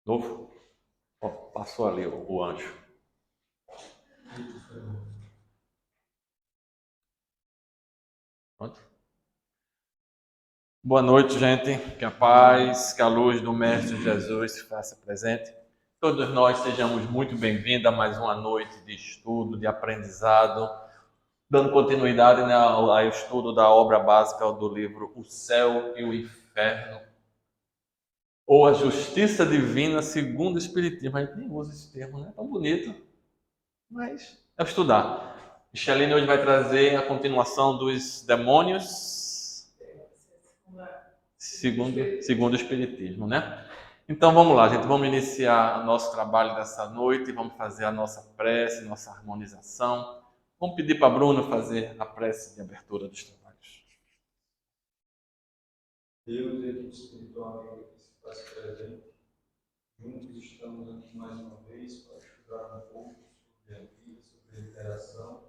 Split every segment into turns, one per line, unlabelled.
Novo? Ó, passou ali o anjo. Pronto. Boa noite, gente. Que a paz, que a luz do Mestre Jesus se faça presente. Todos nós sejamos muito bem-vindos a mais uma noite de estudo, de aprendizado, dando continuidade, né, ao estudo da obra básica do livro O Céu e o Inferno, ou a Justiça Divina segundo o Espiritismo. A gente nem usa esse termo, né? Tão bonito, mas é estudar. Micheline hoje vai trazer a continuação dos demônios segundo o Espiritismo, né? Então vamos lá, gente. Vamos iniciar o nosso trabalho dessa noite. Vamos fazer a nossa prece, nossa harmonização. Vamos pedir para Bruno fazer a prece de abertura dos trabalhos.
Deus e equipe espiritual amiga que se faz presente, juntos estamos aqui mais uma vez para estudar um pouco sobre a vida, sobre a interação,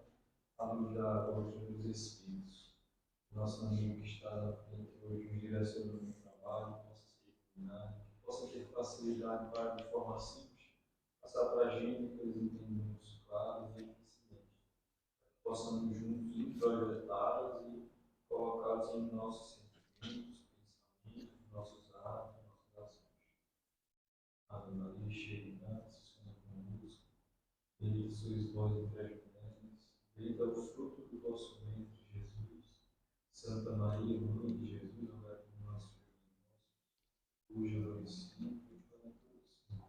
à luz da doutrina dos Espíritos. Nosso amigo que está na frente hoje, nos direcionando no trabalho, possa ser iluminado, possa ter facilidade para, de forma simples, passar para a gente aqueles entendimentos claros e eficientes. Possamos juntos introjetá-los e colocá-los em nossos sentimentos, nossos atos, nossas ações. Ave Maria, cheia de graça, o Senhor é convosco. Bendita sois vós entre as mulheres, bendito é o fruto do vosso ventre, Jesus. Santa Maria, Mãe de Jesus, rogai por nós, cuja dor e sempre para todos sempre.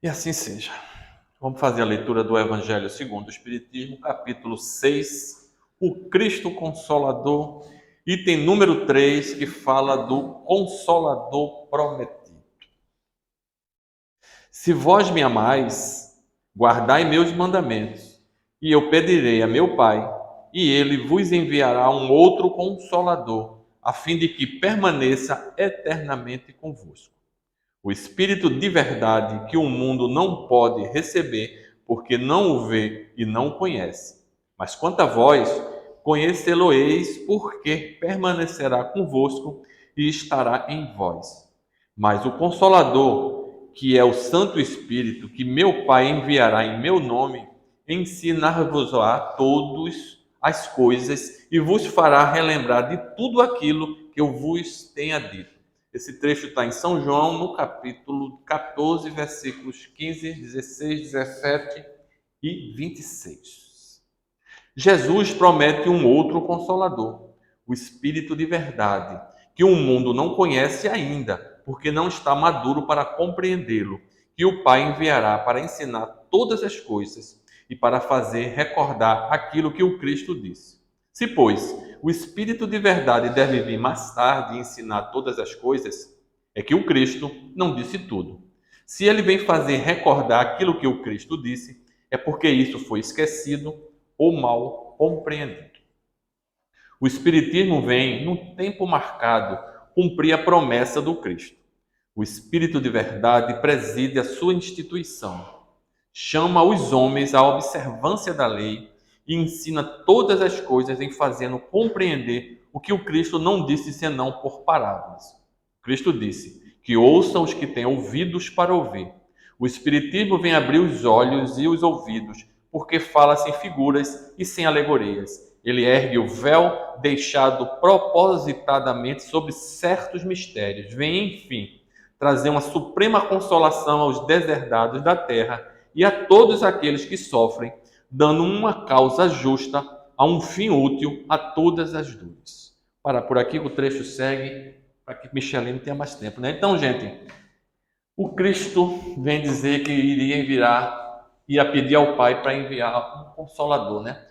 E assim seja. Vamos fazer a leitura do Evangelho segundo o Espiritismo, capítulo 6, o Cristo Consolador, item número 3, que fala do Consolador prometido. Se vós me amais, guardai meus mandamentos, e eu pedirei a meu Pai, e ele vos enviará um outro Consolador, a fim de que permaneça eternamente convosco. O Espírito de verdade que o mundo não pode receber, porque não o vê e não o conhece. Mas quanto a vós, conhecê-lo-eis, porque permanecerá convosco e estará em vós. Mas o Consolador, que é o Santo Espírito, que meu Pai enviará em meu nome, ensinar-vos-á todas as coisas e vos fará relembrar de tudo aquilo que eu vos tenha dito. Esse trecho está em São João, no capítulo 14, versículos 15, 16, 17 e 26. Jesus promete um outro Consolador, o Espírito de verdade, que o mundo não conhece ainda, porque não está maduro para compreendê-lo, que o Pai enviará para ensinar todas as coisas e para fazer recordar aquilo que o Cristo disse. Se, pois, o Espírito de verdade deve vir mais tarde e ensinar todas as coisas, é que o Cristo não disse tudo. Se ele vem fazer recordar aquilo que o Cristo disse, é porque isso foi esquecido ou mal compreendido. O Espiritismo vem, num tempo marcado, cumprir a promessa do Cristo. O Espírito de verdade preside a sua instituição, chama os homens à observância da lei e ensina todas as coisas em fazendo compreender o que o Cristo não disse senão por parábolas. Cristo disse que ouçam os que têm ouvidos para ouvir. O Espiritismo vem abrir os olhos e os ouvidos, porque fala sem figuras e sem alegorias. Ele ergue o véu deixado propositadamente sobre certos mistérios. Vem, enfim, trazer uma suprema consolação aos deserdados da terra e a todos aqueles que sofrem, dando uma causa justa a um fim útil a todas as dores. Para por aqui o trecho segue, para que Micheline tenha mais tempo, né? Então, gente, o Cristo vem dizer que iria enviar, ia pedir ao Pai para enviar um Consolador, né?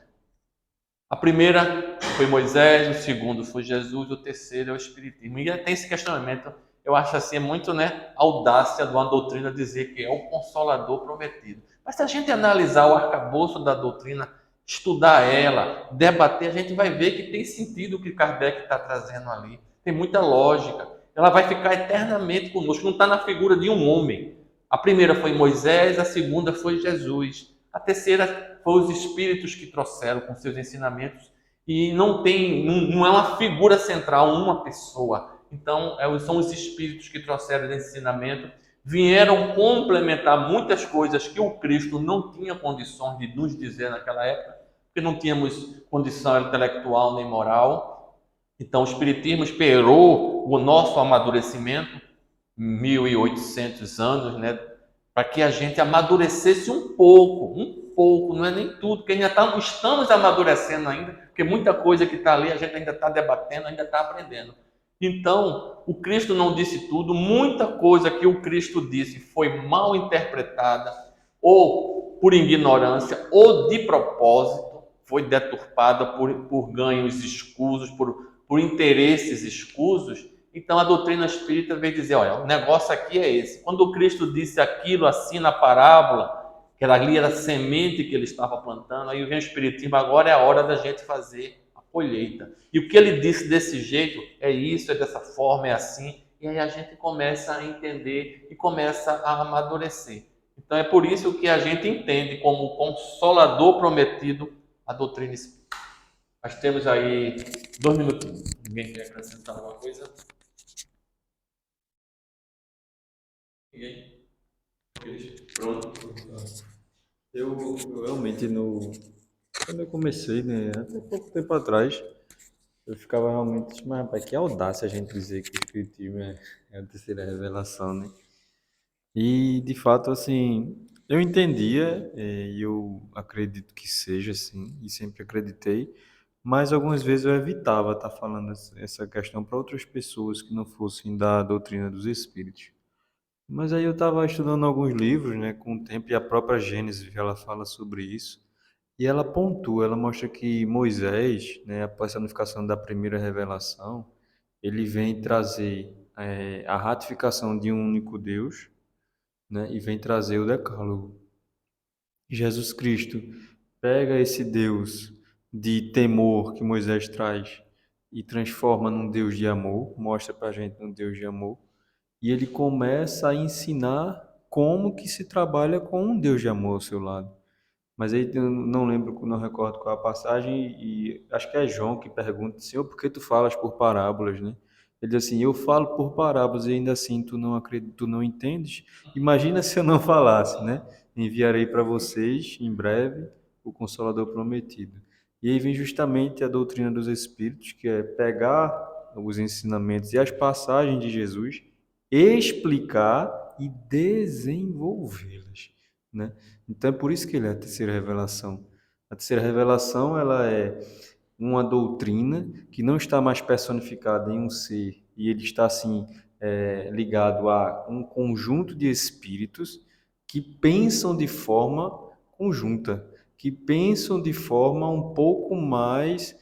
A primeira foi Moisés, o segundo foi Jesus, o terceiro é o Espiritismo. E tem esse questionamento, eu acho assim, é muito, né, audácia de uma doutrina dizer que é o Consolador prometido. Mas se a gente analisar o arcabouço da doutrina, estudar ela, debater, a gente vai ver que tem sentido o que Kardec está trazendo ali. Tem muita lógica. Ela vai ficar eternamente conosco, não está na figura de um homem. A primeira foi Moisés, a segunda foi Jesus. A terceira foi os espíritos que trouxeram com seus ensinamentos e não é uma figura central, uma pessoa. Então, são os espíritos que trouxeram esse ensinamento, vieram complementar muitas coisas que o Cristo não tinha condições de nos dizer naquela época, porque não tínhamos condição intelectual nem moral. Então, o Espiritismo esperou o nosso amadurecimento, 1800 anos, né, para que a gente amadurecesse um pouco, não é nem tudo, porque ainda estamos amadurecendo ainda, porque muita coisa que está ali a gente ainda está debatendo, ainda está aprendendo. Então, o Cristo não disse tudo, muita coisa que o Cristo disse foi mal interpretada, ou por ignorância, ou de propósito, foi deturpada por ganhos escusos, por interesses escusos. Então a doutrina espírita veio dizer: olha, o negócio aqui é esse. Quando o Cristo disse aquilo assim na parábola, que ali era a semente que ele estava plantando, aí vem o Espiritismo, agora é a hora da gente fazer a colheita. E o que ele disse desse jeito, é isso, é dessa forma, é assim. E aí a gente começa a entender e começa a amadurecer. Então é por isso que a gente entende como consolador prometido a doutrina espírita. Nós temos aí 2 minutinhos. Ninguém quer acrescentar alguma coisa? Ninguém? Pronto.
Eu realmente, quando eu comecei, né, até pouco tempo atrás, eu ficava realmente, mas rapaz, que audácia a gente dizer que o Espiritismo é a terceira revelação, né? E, de fato, assim, eu entendia, e eu acredito que seja assim, e sempre acreditei, mas algumas vezes eu evitava estar falando essa questão para outras pessoas que não fossem da doutrina dos Espíritos. Mas aí eu estava estudando alguns livros, né, com o tempo, e a própria Gênesis, ela fala sobre isso, e ela pontua, ela mostra que Moisés, né, a personificação da primeira revelação, ele vem trazer a ratificação de um único Deus, né, e vem trazer o decálogo. Jesus Cristo pega esse Deus de temor que Moisés traz e transforma num Deus de amor, mostra para a gente um Deus de amor, e ele começa a ensinar como que se trabalha com um Deus de amor ao seu lado. Mas aí eu não lembro, não recordo qual a passagem, e acho que é João que pergunta, Senhor, por que tu falas por parábolas, né? Ele diz assim, eu falo por parábolas e ainda assim tu não acreditas, tu não entendes? Imagina se eu não falasse, né? Enviarei para vocês em breve o Consolador prometido. E aí vem justamente a doutrina dos Espíritos, que é pegar os ensinamentos e as passagens de Jesus, explicar e desenvolvê-las, né? Então é por isso que ele é a terceira revelação. A terceira revelação, ela é uma doutrina que não está mais personificada em um ser e ele está assim ligado a um conjunto de espíritos que pensam de forma conjunta, que pensam de forma um pouco mais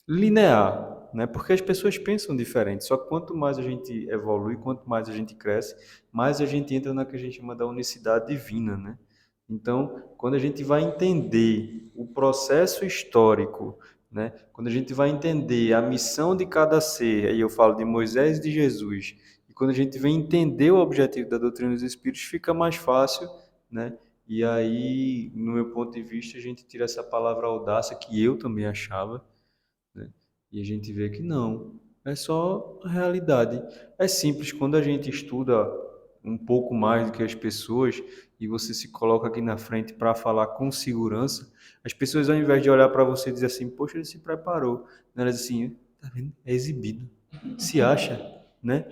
linear, né? Porque as pessoas pensam diferente. Só que quanto mais a gente evolui, quanto mais a gente cresce, mais a gente entra na que a gente chama da unicidade divina, né? Então, quando a gente vai entender o processo histórico, né? Quando a gente vai entender a missão de cada ser, aí eu falo de Moisés e de Jesus, e quando a gente vem entender o objetivo da doutrina dos espíritos, fica mais fácil, né? E aí, no meu ponto de vista, a gente tira essa palavra audácia que eu também achava, né? E a gente vê que não, é só a realidade. É simples, quando a gente estuda um pouco mais do que as pessoas e você se coloca aqui na frente para falar com segurança, as pessoas ao invés de olhar para você e dizer assim, poxa, ele se preparou, elas assim, tá vendo? É exibido, se acha, né?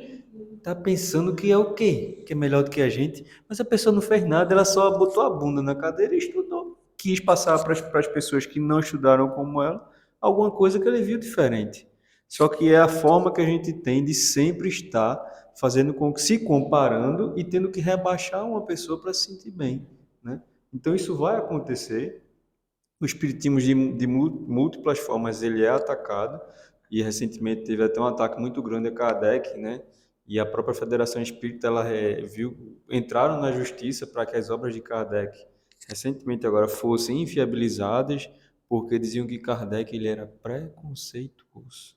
Tá pensando que é o quê? Que é melhor do que a gente, mas a pessoa não fez nada, ela só botou a bunda na cadeira e estudou. Quis passar para as pessoas que não estudaram como ela alguma coisa que ele viu diferente. Só que é a forma que a gente tem de sempre estar fazendo com que se comparando e tendo que rebaixar uma pessoa para se sentir bem, né? Então isso vai acontecer. O espiritismo de múltiplas formas ele é atacado e recentemente teve até um ataque muito grande a Kardec, né? E a própria Federação Espírita ela viu entraram na justiça para que as obras de Kardec recentemente agora fossem inviabilizadas porque diziam que Kardec ele era preconceituoso,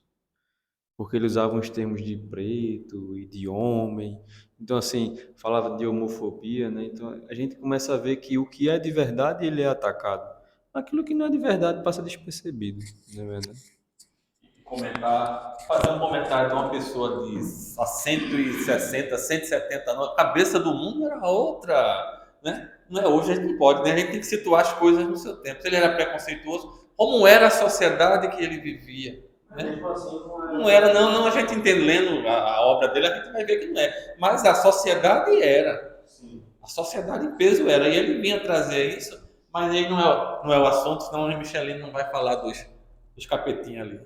porque ele usava uns termos de preto e de homem. Então, assim, falava de homofobia, né? Então, a gente começa a ver que o que é de verdade, ele é atacado. Aquilo que não é de verdade passa despercebido, não é verdade?
fazer um comentário de uma pessoa de 160, 170 anos. A cabeça do mundo era outra, né? Não é hoje, a gente não pode, né? A gente tem que situar as coisas no seu tempo. Se ele era preconceituoso, como era a sociedade que ele vivia, né?
Mesmo assim,
Não era, não, a gente entende, lendo a obra dele, a gente vai ver que não é. Mas a sociedade era.
sim.
A sociedade em peso era. E ele vinha trazer isso, mas aí não é o assunto, senão o Michelin não vai falar dos capetinhos ali.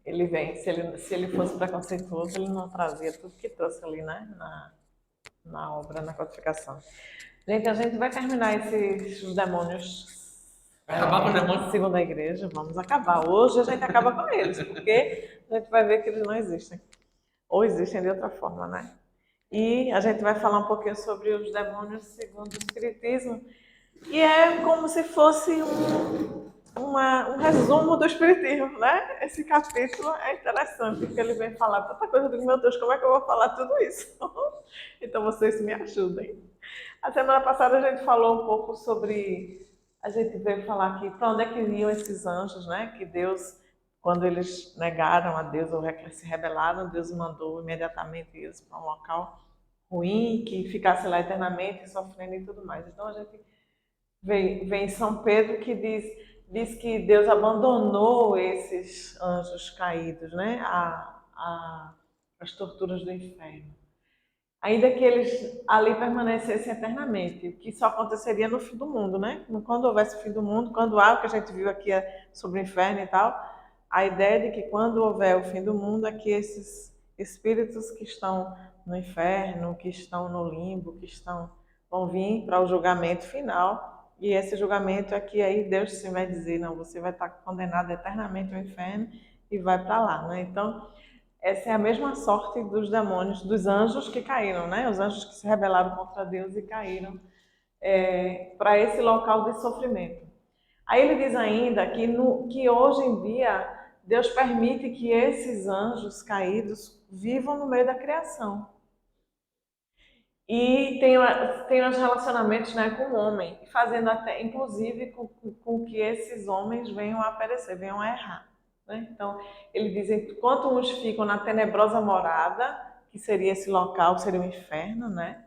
Ele vem, se ele fosse preconceituoso, ele não trazia tudo que trouxe ali, né? Na obra, na codificação. Gente, a gente vai terminar os demônios.
Vai acabar com os demônios?
Segundo a igreja, vamos acabar. Hoje a gente acaba com eles, porque a gente vai ver que eles não existem. Ou existem de outra forma, né? E a gente vai falar um pouquinho sobre os demônios segundo o Espiritismo. E é como se fosse um resumo do Espiritismo, né? Esse capítulo é interessante, porque ele vem falar tanta coisa. Eu digo, meu Deus, como é que eu vou falar tudo isso? Então vocês me ajudem. A semana passada a gente falou um pouco sobre... A gente veio falar aqui para onde é que iam esses anjos, né? Que Deus, quando eles negaram a Deus ou se rebelaram, Deus mandou imediatamente eles para um local ruim, que ficasse lá eternamente sofrendo e tudo mais. Então a gente vem São Pedro que diz que Deus abandonou esses anjos caídos, né? As torturas do inferno. Ainda que eles ali permanecessem eternamente, o que só aconteceria no fim do mundo, né? Quando houvesse o fim do mundo, quando há o que a gente viu aqui sobre o inferno e tal, a ideia de que quando houver o fim do mundo é que esses espíritos que estão no inferno, que estão no limbo, vão vir para o julgamento final, e esse julgamento é que aí Deus sim vai dizer, não, você vai estar condenado eternamente ao inferno e vai para lá, né? Então, essa é a mesma sorte dos demônios, dos anjos que caíram, né? Os anjos que se rebelaram contra Deus e caíram para esse local de sofrimento. Aí ele diz ainda que hoje em dia Deus permite que esses anjos caídos vivam no meio da criação. E tem os relacionamentos, né, com o homem, fazendo até, inclusive, com que esses homens venham a perecer, venham a errar. Né? Então, ele diz, enquanto uns ficam na tenebrosa morada, que seria esse local, seria o inferno, né?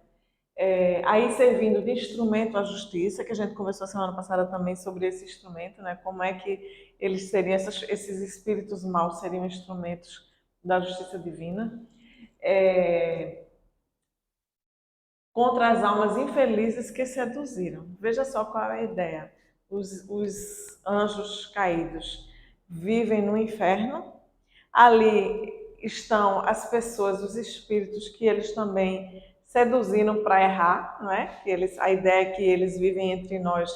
Aí servindo de instrumento à justiça, que a gente conversou semana passada também sobre esse instrumento, né? Como é que eles seriam, esses espíritos maus seriam instrumentos da justiça divina. Contra as almas infelizes que seduziram. Veja só qual é a ideia. Os anjos caídos vivem no inferno. Ali estão as pessoas, os espíritos que eles também seduziram para errar, não é? A ideia é que eles vivem entre nós,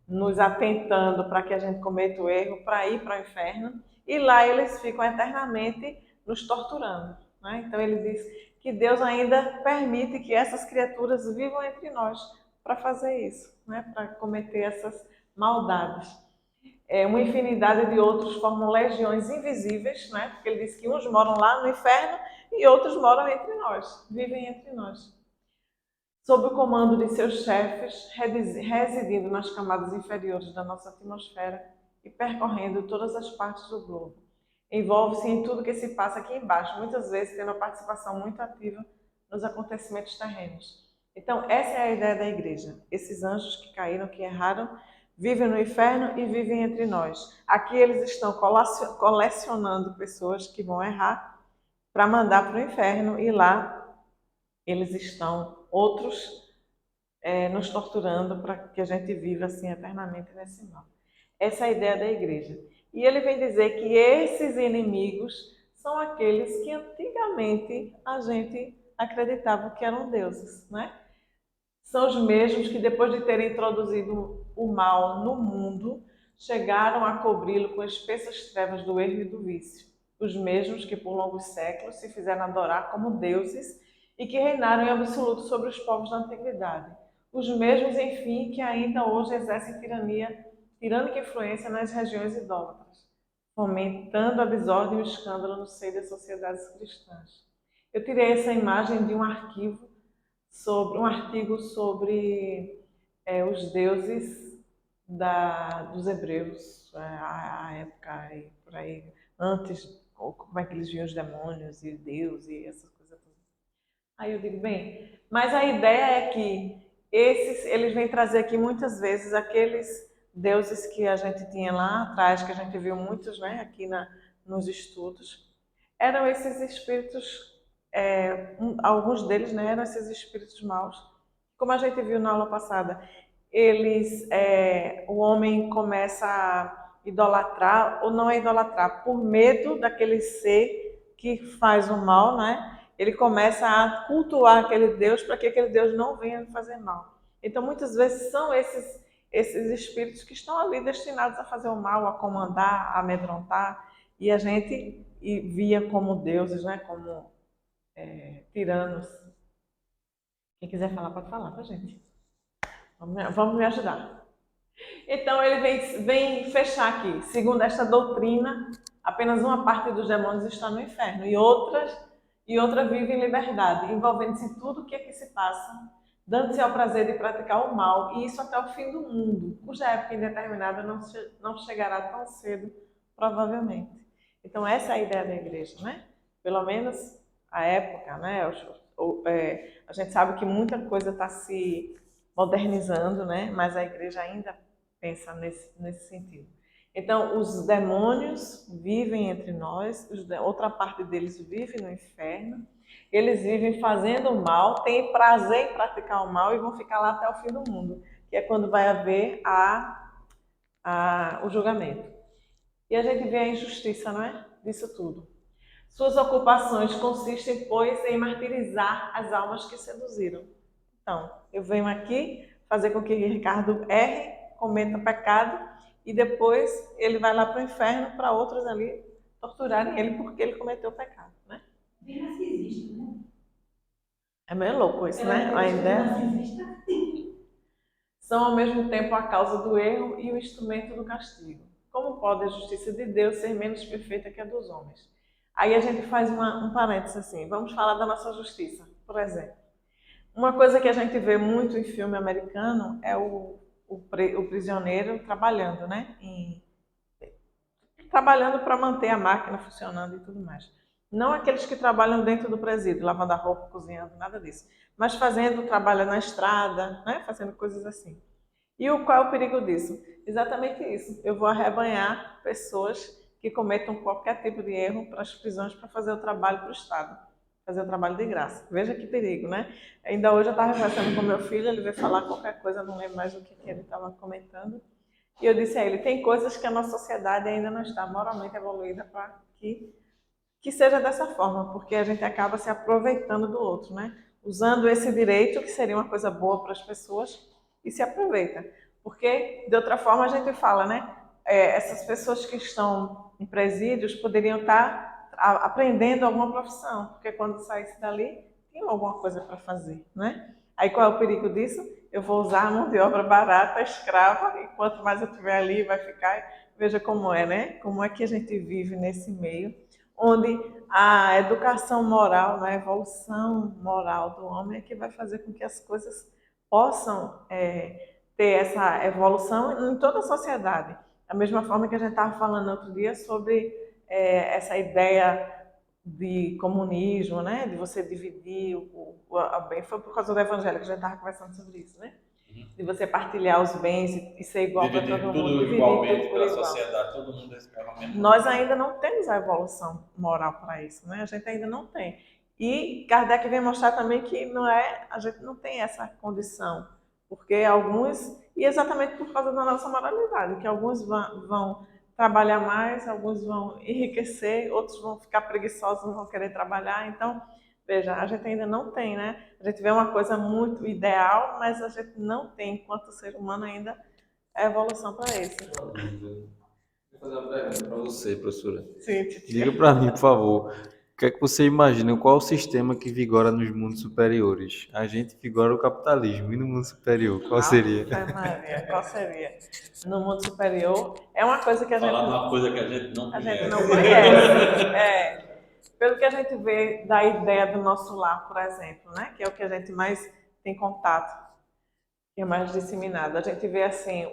nos atentando para que a gente cometa o erro, para ir para o inferno. E lá eles ficam eternamente nos torturando. Né? Então ele diz que Deus ainda permite que essas criaturas vivam entre nós para fazer isso, né? Para cometer essas maldades. Uma infinidade de outros formam legiões invisíveis, né? Porque ele diz que uns moram lá no inferno e outros moram entre nós, vivem entre nós. Sob o comando de seus chefes, residindo nas camadas inferiores da nossa atmosfera e percorrendo todas as partes do globo. Envolve-se em tudo que se passa aqui embaixo, muitas vezes tendo uma participação muito ativa nos acontecimentos terrenos. Então, essa é a ideia da igreja. Esses anjos que caíram, que erraram, vivem no inferno e vivem entre nós. Aqui eles estão colecionando pessoas que vão errar para mandar para o inferno e lá eles estão, outros, nos torturando para que a gente viva assim eternamente nesse mal. Essa é a ideia da igreja. E ele vem dizer que esses inimigos são aqueles que antigamente a gente acreditava que eram deuses, né? São os mesmos que depois de terem introduzido o mal no mundo, chegaram a cobri-lo com espessas trevas do erro e do vício. Os mesmos que por longos séculos se fizeram adorar como deuses e que reinaram em absoluto sobre os povos da antiguidade. Os mesmos, enfim, que ainda hoje exercem tirânica influência nas regiões idólatras, fomentando a desordem e o escândalo no seio das sociedades cristãs. Eu tirei essa imagem de um artigo sobre os deuses dos hebreus, a época aí, por aí, antes, como é que eles viam os demônios e Deus e essas coisas todas. Aí eu digo, bem, mas a ideia é que eles vêm trazer aqui muitas vezes aqueles deuses que a gente tinha lá atrás, que a gente viu muitos, né, aqui nos estudos, eram esses espíritos, alguns deles, né, eram esses espíritos maus. Como a gente viu na aula passada, o homem começa a idolatrar, ou não é idolatrar, por medo daquele ser que faz o mal, né? Ele começa a cultuar aquele Deus para que aquele Deus não venha fazer mal. Então, muitas vezes são esses espíritos que estão ali destinados a fazer o mal, a comandar, a amedrontar, e a gente via como deuses, né? Como tiranos. Quem quiser falar, pode falar, tá, gente? Vamos me ajudar. Então ele vem fechar aqui. Segundo esta doutrina, apenas uma parte dos demônios está no inferno e outra vive em liberdade, envolvendo-se em tudo o que aqui se passa, dando-se ao prazer de praticar o mal, e isso até o fim do mundo, cuja época indeterminada não chegará tão cedo, provavelmente. Então essa é a ideia da igreja, né? Pelo menos a época, né? A gente sabe que muita coisa está se modernizando, né? Mas a igreja ainda pensa nesse sentido. Então, os demônios vivem entre nós, outra parte deles vive no inferno, eles vivem fazendo o mal, têm prazer em praticar o mal e vão ficar lá até o fim do mundo, que é quando vai haver o julgamento. E a gente vê a injustiça, não é? Disso tudo. Suas ocupações consistem, pois, em martirizar as almas que seduziram. Então, eu venho aqui fazer com que Ricardo erre, cometa pecado, e depois ele vai lá para o inferno para outros ali torturarem ele porque ele cometeu o pecado, né?
Bem narcisista, né?
É meio louco isso, né? A ideia. São ao mesmo tempo a causa do erro e o instrumento do castigo. Como pode a justiça de Deus ser menos perfeita que a dos homens? Aí a gente faz um parênteses assim, vamos falar da nossa justiça, por exemplo. Uma coisa que a gente vê muito em filme americano é o prisioneiro trabalhando, né? Trabalhando para manter a máquina funcionando e tudo mais. Não aqueles que trabalham dentro do presídio, lavando a roupa, cozinhando, nada disso. Mas fazendo trabalho na estrada, né? Fazendo coisas assim. E qual é o perigo disso? Exatamente isso. Eu vou arrebanhar pessoas que cometam qualquer tipo de erro para as prisões para fazer o trabalho para o Estado. Fazer o trabalho de graça. Veja que perigo, né? Ainda hoje eu estava conversando com meu filho, ele veio falar qualquer coisa, não lembro mais o que ele estava comentando. E eu disse a ele, tem coisas que a nossa sociedade ainda não está moralmente evoluída para que seja dessa forma, porque a gente acaba se aproveitando do outro, né? Usando esse direito, que seria uma coisa boa para as pessoas, e se aproveita. Porque, de outra forma, a gente fala, né? Essas pessoas que estão em presídios poderiam estar aprendendo alguma profissão, porque quando saísse dali, tinha alguma coisa para fazer, né? Aí qual é o perigo disso? Eu vou usar a mão de obra barata, escrava, e quanto mais eu estiver ali, vai ficar. Veja como é, né? Como é que a gente vive nesse meio, onde a educação moral, a evolução moral do homem é que vai fazer com que as coisas possam ter essa evolução em toda a sociedade. Da mesma forma que a gente estava falando outro dia sobre essa ideia de comunismo, né? De você dividir o bem. Foi por causa do evangelho que a gente estava conversando sobre isso, né? De você partilhar os bens e ser igual para todo mundo.
Tudo
Dividir
igualmente
tudo por
para a
igual.
sociedade, todo mundo esperava a mesma
Nós
coisa.
ainda não temos a evolução moral para isso, né? A gente ainda não tem. E Kardec vem mostrar também que a gente não tem essa condição, porque alguns, e exatamente por causa da nossa moralidade, que alguns vão trabalhar mais, alguns vão enriquecer, outros vão ficar preguiçosos, não vão querer trabalhar. Então, veja, a gente ainda não tem, né? A gente vê uma coisa muito ideal, mas a gente não tem, enquanto ser humano, ainda a evolução para isso.
Vou fazer uma pergunta para você, professora.
Sim, titia.
Diga para mim, por favor, o que é que você imagina? Qual o sistema que vigora nos mundos superiores? A gente vigora o capitalismo. E no mundo superior, qual seria?
Ave Maria, qual seria? No mundo superior, é uma coisa que a
Falar de
gente
uma coisa que a gente não conhece.
não conhece. Pelo que a gente vê da ideia do nosso lar, por exemplo, né? Que é o que a gente mais tem contato. que é mais disseminado. A gente vê assim,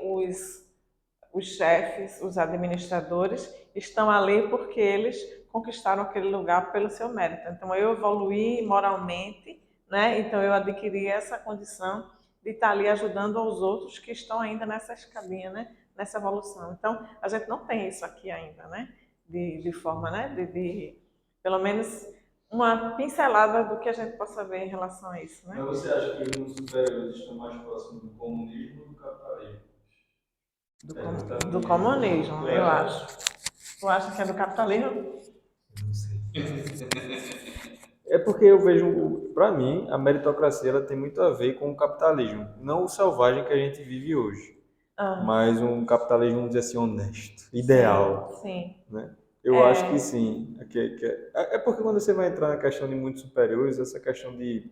os chefes, os administradores estão ali porque eles conquistaram aquele lugar pelo seu mérito. Então eu evoluí moralmente, né? Então eu adquiri essa condição de estar ali ajudando aos outros que estão ainda nessa escadinha, né? Nessa evolução. Então a gente não tem isso aqui ainda, né? De forma, né? Pelo menos uma pincelada do que a gente possa ver em relação a isso, né?
Mas você acha que os mundos superiores estão mais próximos do comunismo ou do capitalismo?
Do comunismo, eu acho. Tu acha que é do capitalismo?
Não sei. É porque eu vejo, para mim, a meritocracia ela tem muito a ver com o capitalismo, não o selvagem que a gente vive hoje,
Ah,
mas um capitalismo, vamos dizer assim, honesto, ideal,
sim.
né? Eu acho que sim. É porque quando você vai entrar na questão de mundos superiores, essa questão de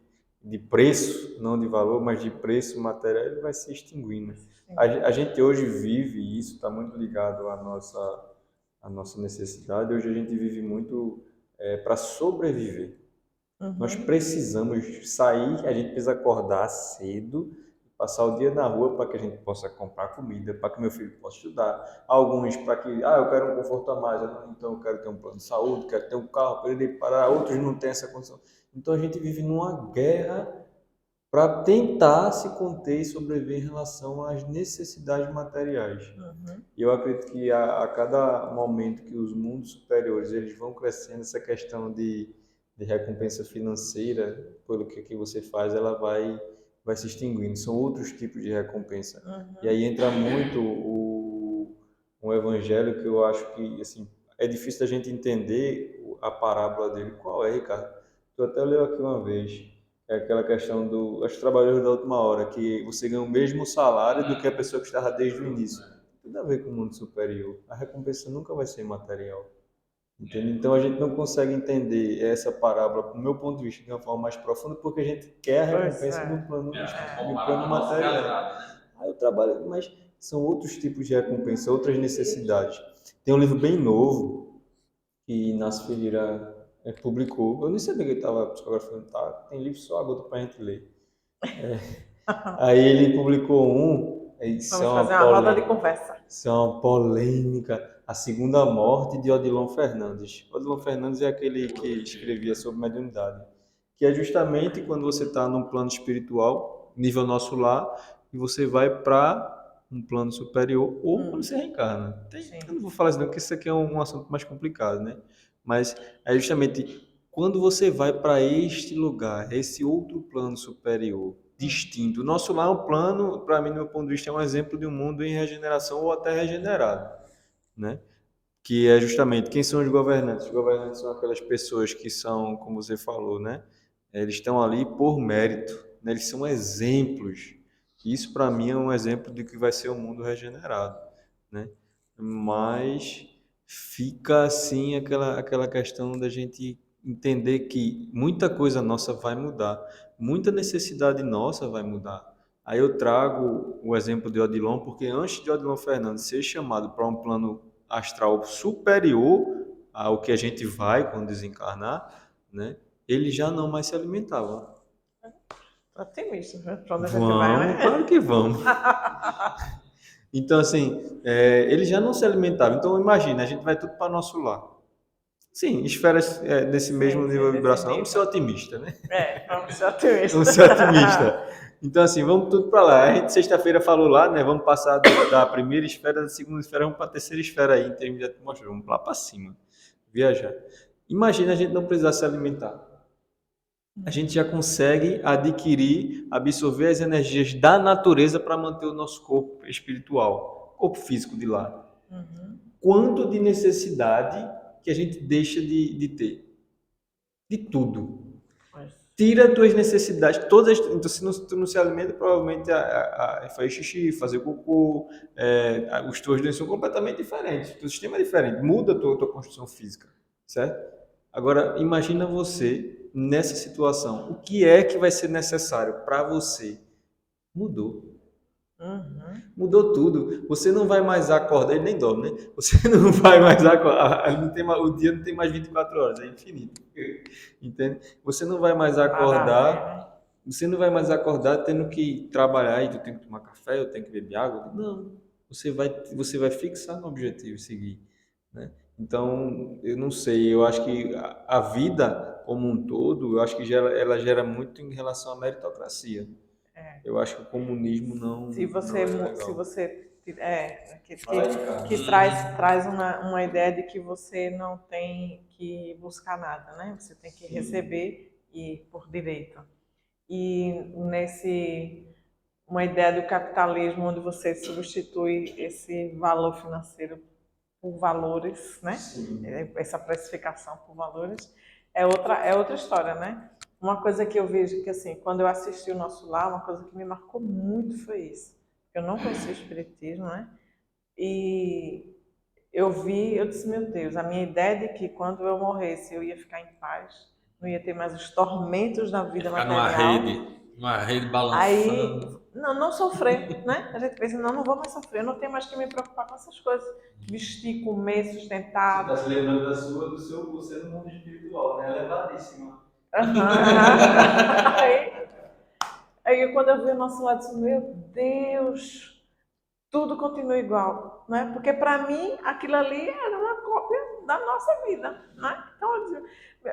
preço, não de valor, mas de preço material, ele vai se extinguindo. A gente hoje vive, e isso está muito ligado à nossa necessidade, hoje a gente vive muito para sobreviver. Nós precisamos sair, a gente precisa acordar cedo, passar o dia na rua para que a gente possa comprar comida, para que meu filho possa estudar. Alguns para que, eu quero um conforto a mais, então eu quero ter um plano de saúde, quero ter um carro para ele parar, outros não têm essa condição. Então a gente vive numa guerra para tentar se conter e sobreviver em relação às necessidades materiais. E eu acredito que a cada momento que os mundos superiores eles vão crescendo, essa questão de recompensa financeira pelo que você faz, ela vai se extinguindo. São outros tipos de recompensa. E aí entra muito um evangelho que eu acho que assim, é difícil da gente entender a parábola dele. Qual é, Ricardo? Tu até leu aqui uma vez. É aquela questão dos trabalhadores da última hora, que você ganha o mesmo salário do que a pessoa que estava desde o início. Tudo a ver com o mundo superior. A recompensa nunca vai ser material. Entende? Então a gente não consegue entender essa parábola, do meu ponto de vista, de uma forma mais profunda, porque a gente quer a recompensa no plano material. Aí eu trabalho, mas são outros tipos de recompensa, outras necessidades. Tem um livro bem novo que Inácio Ferreira publicou. Eu nem sabia que ele estava psicografando, tá? Tem livro só agora para a gente ler. Aí ele publicou
Vamos fazer uma roda de conversa.
Isso é uma polêmica. A Segunda Morte de Odilon Fernandes. Odilon Fernandes é aquele que escrevia sobre mediunidade, que é justamente quando você está num plano espiritual, nível nosso lar, e você vai para um plano superior ou quando você reencarna. Eu não vou falar isso não, porque isso aqui é um assunto mais complicado, né? Mas é justamente quando você vai para este lugar, esse outro plano superior, distinto. O nosso lar é um plano, para mim, do meu ponto de vista, é um exemplo de um mundo em regeneração ou até regenerado, né? Que é justamente quem são os governantes. Os governantes são aquelas pessoas que são, como você falou, né? Eles estão ali por mérito, né? Eles são exemplos. Isso, para mim, é um exemplo de que vai ser um mundo regenerado, né? Mas fica assim aquela questão da gente entender que muita coisa nossa vai mudar, muita necessidade nossa vai mudar. Aí eu trago o exemplo de Odilon, porque antes de Odilon Fernandes ser chamado para um plano astral superior ao que a gente vai quando desencarnar, né? Ele já não mais se alimentava.
Otimista, né? Pra onde a gente vai, né?
Claro que vamos. Então, assim, ele já não se alimentava. Então, imagina, a gente vai tudo para nosso lar. Sim, esferas desse mesmo nível de vibração. Vamos ser otimista, né?
Vamos ser otimistas.
Vamos ser otimista. Então, assim, vamos tudo para lá. A gente, sexta-feira, falou lá, né? Vamos passar da primeira esfera, da segunda esfera, vamos para a terceira esfera aí, em termos de atmosfera. Vamos lá para cima. Viajar. Imagina a gente não precisar se alimentar. A gente já consegue adquirir, absorver as energias da natureza para manter o nosso corpo espiritual, corpo físico de lado. Quanto de necessidade que a gente deixa de ter? De tudo. Tira as tuas necessidades, todas. Então, se tu não se alimenta, provavelmente faz xixi, fazer cocô, os teus dentes são completamente diferentes, o teu sistema é diferente, muda a tua construção física, certo? Agora, imagina você nessa situação, o que é que vai ser necessário para você? Mudou. Mudou tudo. Você não vai mais acordar, ele nem dorme, né? Você não vai mais acordar, o dia não tem mais 24 horas, é infinito. Entende? Você não vai mais acordar Você não vai mais acordar tendo que trabalhar e tu tem que tomar café, eu tenho que beber água. Não, você vai fixar no objetivo e seguir, né? Então, eu não sei, eu acho que a vida como um todo, eu acho que ela gera muito em relação à meritocracia.
É.
Eu acho que o comunismo não,
Se
não
você,
é
se
legal.
você
Fala aí, cara.
que traz uma ideia de que você não tem que buscar nada, né? Você tem que receber e por direito. E uma ideia do capitalismo onde você substitui esse valor financeiro por valores, né?
Sim.
Essa precificação por valores é outra história, né? Uma coisa que eu vejo que assim, quando eu assisti o Nosso Lar, uma coisa que me marcou muito foi isso. Eu não conhecia o espiritismo, né? E eu disse, meu Deus, a minha ideia de que quando eu morresse eu ia ficar em paz, não ia ter mais os tormentos da vida
Ficar
material.
numa rede
Aí,
balançando.
não sofrer, né? A gente pensa, não vou mais sofrer, eu não tenho mais que me preocupar com essas coisas. Vestir, comer,
Você
sustentar.
está se lembrando do seu você no mundo espiritual, né? Elevadíssima.
Aham. Aí quando eu vi o nosso lado, eu disse, meu Deus, tudo continua igual, né? Porque para mim aquilo ali era uma cópia da nossa vida, né? Então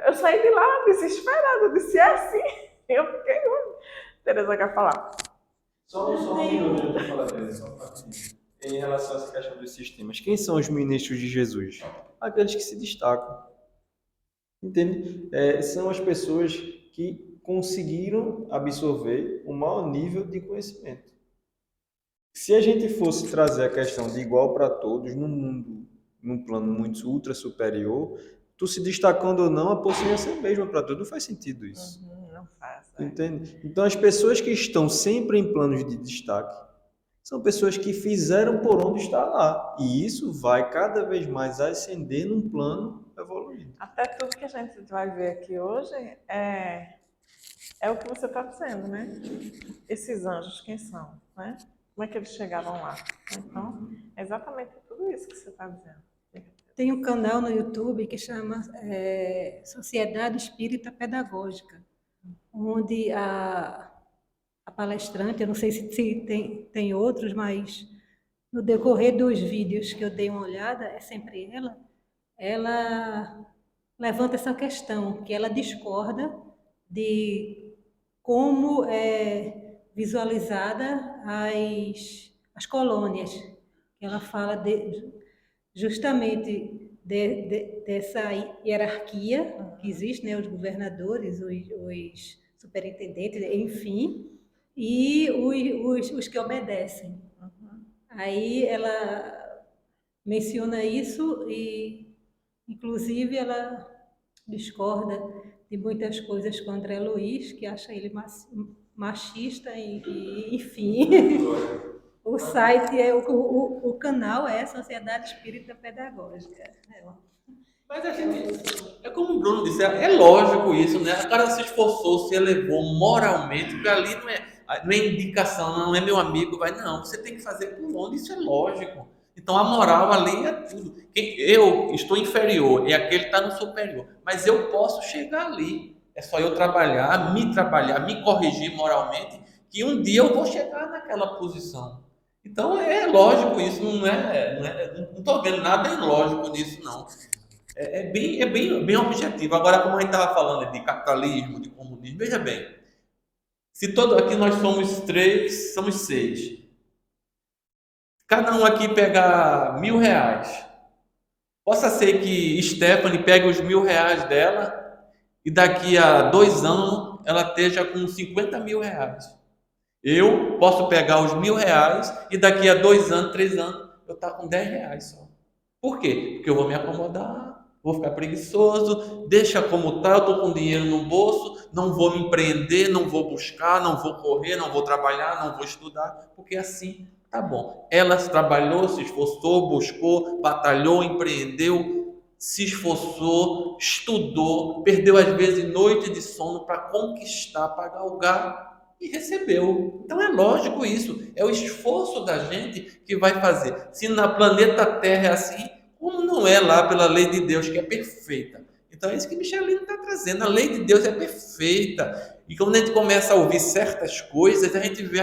eu saí de lá desesperada, eu disse, é assim. Eu fiquei, Tereza quer falar.
Só um minuto antes de falar dele, só um pouquinho. Em relação a essa questão dos sistemas, quem são os ministros de Jesus? Aqueles que se destacam, entende? São as pessoas que conseguiram absorver o maior nível de conhecimento. Se a gente fosse trazer a questão de igual para todos no mundo, num plano muito ultra superior, tu se destacando ou não, a posição ia ser a mesma para todos. Não faz sentido isso.
Não faz.
Entende? Então, as pessoas que estão sempre em planos de destaque são pessoas que fizeram por onde está lá. E isso vai cada vez mais ascender num plano evoluído.
Até tudo que a gente vai ver aqui hoje é o que você está dizendo, né? Esses anjos, quem são, né? Como é que eles chegaram lá? Então, é exatamente tudo isso que você está dizendo.
Tem um canal no YouTube que chama Sociedade Espírita Pedagógica, onde a palestrante, eu não sei se tem outros, mas no decorrer dos vídeos que eu dei uma olhada, é sempre ela levanta essa questão, que ela discorda de como é visualizada as colônias. Ela fala justamente dessa hierarquia que existe, né, os governadores, os superintendentes, enfim, e os que obedecem. Aí ela menciona isso e, inclusive, ela discorda de muitas coisas contra André Luiz, que acha ele machista e enfim. O site o canal é Sociedade Espírita Pedagógica.
Mas a gente, é como o Bruno disse, é lógico isso, né? O cara se esforçou, se elevou moralmente, porque ali não é indicação, não é meu amigo, vai, não, você tem que fazer por onde, isso é lógico. Então a moral ali é tudo. Eu estou inferior, é aquele que está no superior, mas eu posso chegar ali. É só eu trabalhar, me corrigir moralmente, que um dia eu vou chegar naquela posição. Então é lógico isso, não estou vendo nada ilógico nisso, não. Bem objetivo. Agora, como a gente estava falando de capitalismo, de comunismo, veja bem, se todo aqui nós somos 3, somos 6. Cada um aqui pegar R$ 1.000. Possa ser que Stephanie pegue os R$ 1.000 dela e daqui a 2 anos ela esteja com R$ 50.000. Eu posso pegar os R$ 1.000 e daqui a 2 anos, 3 anos, eu estar com R$ 10 só. Por quê? Porque eu vou me acomodar, vou ficar preguiçoso, deixa como tá, eu estou com dinheiro no bolso, não vou me empreender, não vou buscar, não vou correr, não vou trabalhar, não vou estudar, porque assim tá bom. Ela trabalhou, se esforçou, buscou, batalhou, empreendeu, se esforçou, estudou, perdeu às vezes noite de sono para conquistar, para galgar e recebeu. Então é lógico isso, é o esforço da gente que vai fazer. Se na planeta Terra é assim, como não é lá pela lei de Deus que é perfeita? Então é isso que Michelino está trazendo, a lei de Deus é perfeita. E quando a gente começa a ouvir certas coisas, a gente vê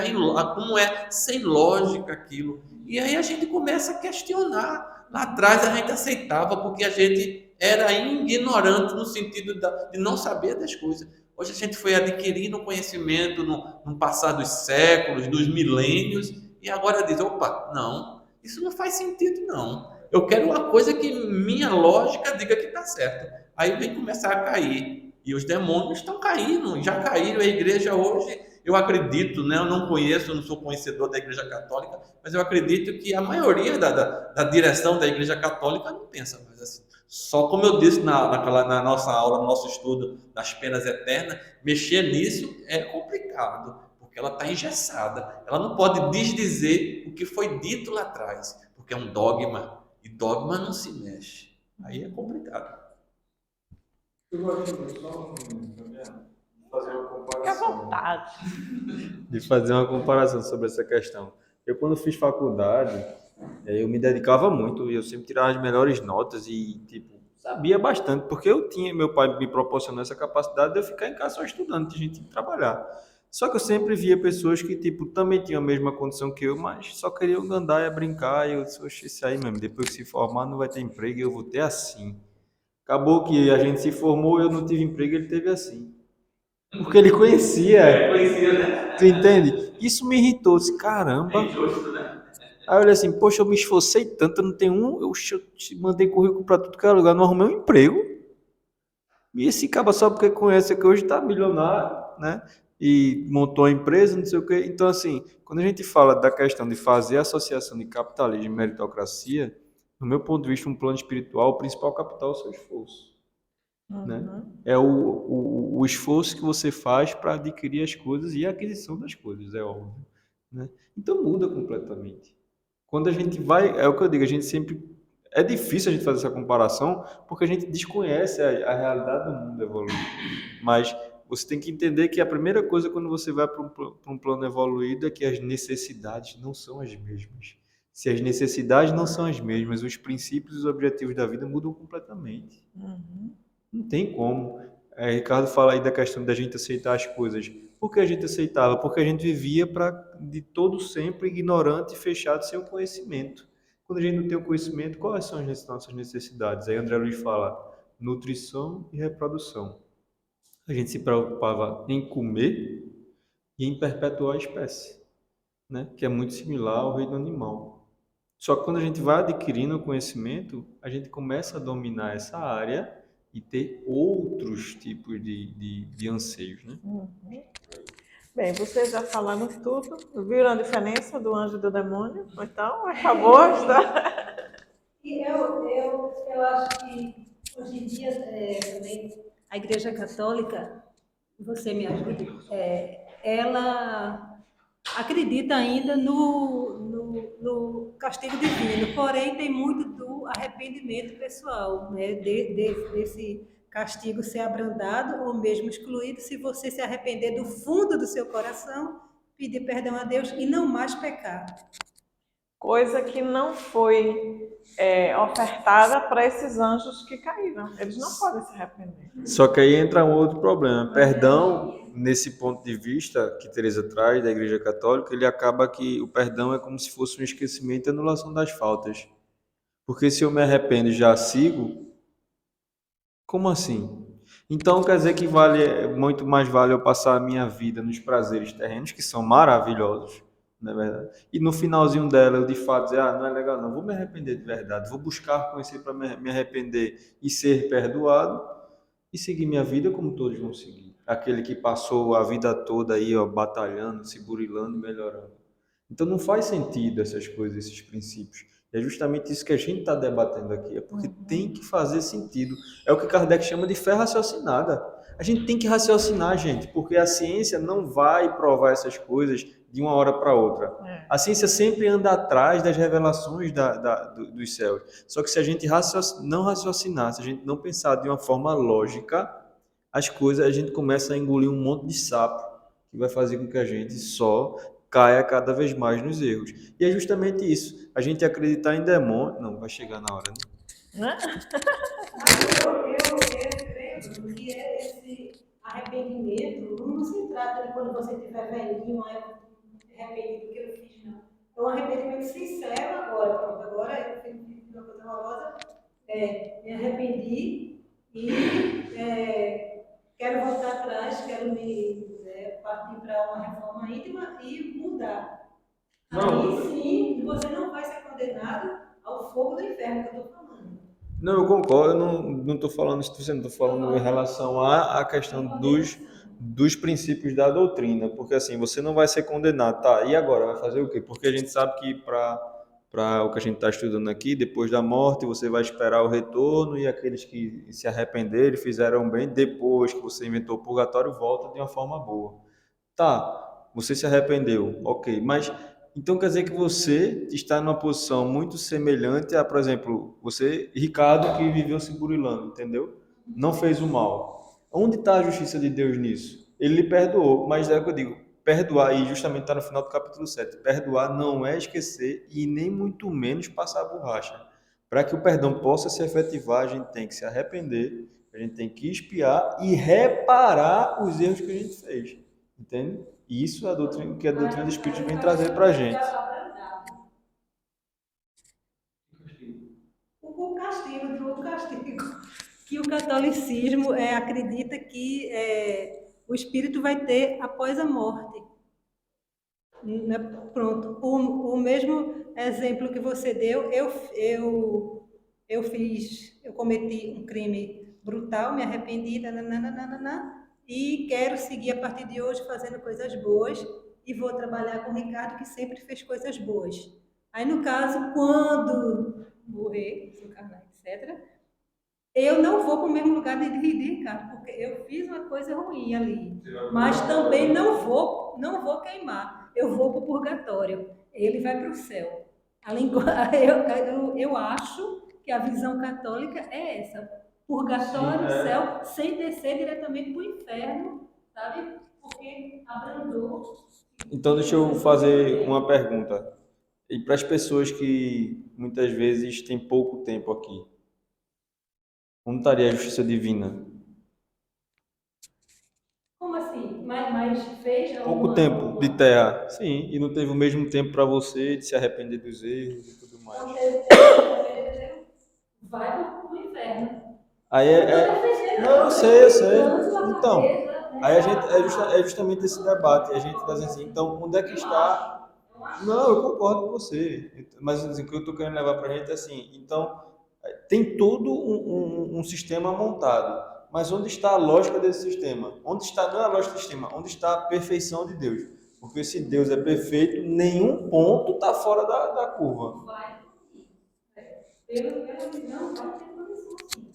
como é sem lógica aquilo. E aí a gente começa a questionar. Lá atrás a gente aceitava porque a gente era ignorante no sentido de não saber das coisas. Hoje a gente foi adquirindo conhecimento no passar dos séculos, dos milênios, e agora diz, opa, não, isso não faz sentido não. Eu quero uma coisa que minha lógica diga que está certo. Aí vem começar a cair. E os demônios estão caindo, já caíram. A igreja hoje, eu acredito, né? Eu não conheço, eu não sou conhecedor da igreja católica, mas eu acredito que a maioria da direção da igreja católica não pensa mais assim. Só como eu disse na nossa aula, no nosso estudo das penas eternas, mexer nisso é complicado, porque ela está engessada. Ela não pode desdizer o que foi dito lá atrás, porque é um dogma, e dogma não se mexe. Aí é complicado.
Eu gosto de só fazer uma
Fique à
comparação.
vontade.
De fazer uma comparação sobre essa questão. Eu, quando fiz faculdade, eu me dedicava muito e eu sempre tirava as melhores notas e, tipo, sabia bastante, porque meu pai me proporcionou essa capacidade de eu ficar em casa só estudando, de gente trabalhar. Só que eu sempre via pessoas que, tipo, também tinham a mesma condição que eu, mas só queriam andar e brincar, e eu disse, oxe, isso aí mesmo, depois que se formar não vai ter emprego e eu vou ter assim. Acabou que a gente se formou, eu não tive emprego, ele teve assim. Porque ele conhecia.
Conhecia, né?
Tu entende? Isso me irritou. Disse, caramba.
É injusto, né?
Aí eu olhei assim, poxa, eu me esforcei tanto, eu não tenho eu te mandei currículo para tudo que era lugar, não arrumei um emprego. E esse cara só porque conhece que hoje tá milionário, né? E montou a empresa, não sei o quê. Então, assim, quando a gente fala da questão de fazer a associação de capitalismo e meritocracia, no meu ponto de vista, um plano espiritual, o principal capital é o seu esforço. Né? É o esforço que você faz para adquirir as coisas e a aquisição das coisas, é óbvio. Né? Então muda completamente. Quando a gente vai, é o que eu digo, a gente sempre. É difícil a gente fazer essa comparação porque a gente desconhece a realidade do mundo evoluído. Mas você tem que entender que a primeira coisa quando você vai para um plano evoluído é que as necessidades não são as mesmas. Se as necessidades não são as mesmas, os princípios e os objetivos da vida mudam completamente. Não tem como. Ricardo fala aí da questão da gente aceitar as coisas. Por que a gente aceitava? Porque a gente vivia de todo sempre ignorante e fechado sem o conhecimento. Quando a gente não tem o conhecimento, quais são as nossas necessidades? Aí André Luiz fala nutrição e reprodução. A gente se preocupava em comer e em perpetuar a espécie, né? Que é muito similar ao reino animal. Só que quando a gente vai adquirindo o conhecimento, a gente começa a dominar essa área e ter outros tipos de anseios, né?
Bem, vocês já falaram tudo. Viram a diferença do anjo e do demônio? Então, acabou a história.
E eu acho que hoje em dia também a Igreja Católica, você me ajude, ela acredita ainda no castigo divino, porém tem muito do arrependimento pessoal, né? Desse castigo ser abrandado ou mesmo excluído se você se arrepender do fundo do seu coração, pedir perdão a Deus e não mais pecar.
Coisa que não foi ofertada para esses anjos que caíram. Eles não podem se arrepender.
Só que aí entra um outro problema. Perdão, nesse ponto de vista que Teresa traz da Igreja Católica, ele acaba que o perdão é como se fosse um esquecimento e anulação das faltas. Porque se eu me arrependo e já sigo, como assim? Então quer dizer que muito mais vale eu passar a minha vida nos prazeres terrenos, que são maravilhosos, não é verdade? E no finalzinho dela eu de fato dizer, não é legal não, vou me arrepender de verdade, vou buscar conhecer para me arrepender e ser perdoado e seguir minha vida como todos vão seguir. Aquele que passou a vida toda aí, ó, batalhando, se burilando, melhorando. Então não faz sentido essas coisas, esses princípios. É justamente isso que a gente está debatendo aqui, é porque tem que fazer sentido. É o que Kardec chama de fé raciocinada. A gente tem que raciocinar, gente, porque a ciência não vai provar essas coisas de uma hora para outra. A ciência sempre anda atrás das revelações dos céus. Só que se a gente não raciocinar, se a gente não pensar de uma forma lógica, as coisas, a gente começa a engolir um monte de sapo, que vai fazer com que a gente só caia cada vez mais nos erros. E é justamente isso. A gente acreditar em demônio... Não, vai chegar na hora, né?
Eu creio que esse arrependimento não se trata de quando você estiver velhinho, arrependido do que eu fiz, não. É um arrependimento sincero agora. Pronto, agora eu fiz uma coisa horrorosa, me arrependi e quero voltar atrás, quero partir para uma reforma íntima e mudar.
Não.
Aí sim, você não vai ser condenado ao fogo do inferno que eu estou falando.
Não, eu concordo, eu não estou falando isso, estou falando em relação à questão dos princípios da doutrina, porque assim, você não vai ser condenado, tá? E agora, vai fazer o quê? Porque a gente sabe que para o que a gente está estudando aqui, depois da morte, você vai esperar o retorno e aqueles que se arrependerem, fizeram bem, depois que você inventou o purgatório, volta de uma forma boa. Tá, você se arrependeu, ok, mas então quer dizer que você está numa posição muito semelhante a, por exemplo, você, Ricardo, que viveu se burilando, entendeu? Não fez o mal. Onde está a justiça de Deus nisso? Ele lhe perdoou, mas é o que eu digo, perdoar, e justamente está no final do capítulo 7, perdoar não é esquecer e nem muito menos passar a borracha. Para que o perdão possa se efetivar, a gente tem que se arrepender, a gente tem que expiar e reparar os erros que a gente fez. Entende? E isso é a doutrina, que a doutrina do Espírito vem trazer para a gente.
O castigo, que o catolicismo acredita que o espírito vai ter após a morte. Né? Pronto, o mesmo exemplo que você deu, eu cometi um crime brutal, me arrependi, nananana, e quero seguir a partir de hoje fazendo coisas boas e vou trabalhar com o Ricardo, que sempre fez coisas boas. Aí, no caso, quando morrer, desencarnar, etc., eu não vou para o mesmo lugar de Ricardo, porque eu fiz uma coisa ruim ali. Mas também não vou queimar. Eu vou para o purgatório. Ele vai para o céu. Eu acho que a visão católica é essa. Purgatório, céu, sem descer diretamente para o inferno, sabe? Porque abrandou.
Então, deixa eu fazer uma pergunta. E para as pessoas que muitas vezes têm pouco tempo aqui, onde estaria a justiça divina?
Como assim? Mas fez
Pouco tempo de terra, sim, e não teve o mesmo tempo para você de se arrepender dos erros e tudo mais.
Não teve tempo, vai para o inferno.
Aí não, eu sei. Então, aí a gente é justamente esse debate. A gente está dizendo assim, então, onde é que está? Não, eu concordo com você. Mas assim, o que eu estou querendo levar para a gente é assim, então, tem todo um sistema montado. Mas onde está a lógica desse sistema? Onde está, não é a lógica do sistema, onde está a perfeição de Deus? Porque se Deus é perfeito, nenhum ponto está fora da curva.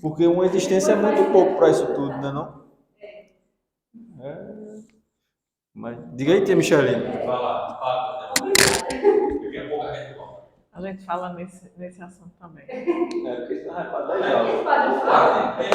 Porque uma existência é muito pouco para isso tudo, né, não? Mas diga aí, tia Micheline.
A gente fala nesse assunto também.
Porque isso vai para 10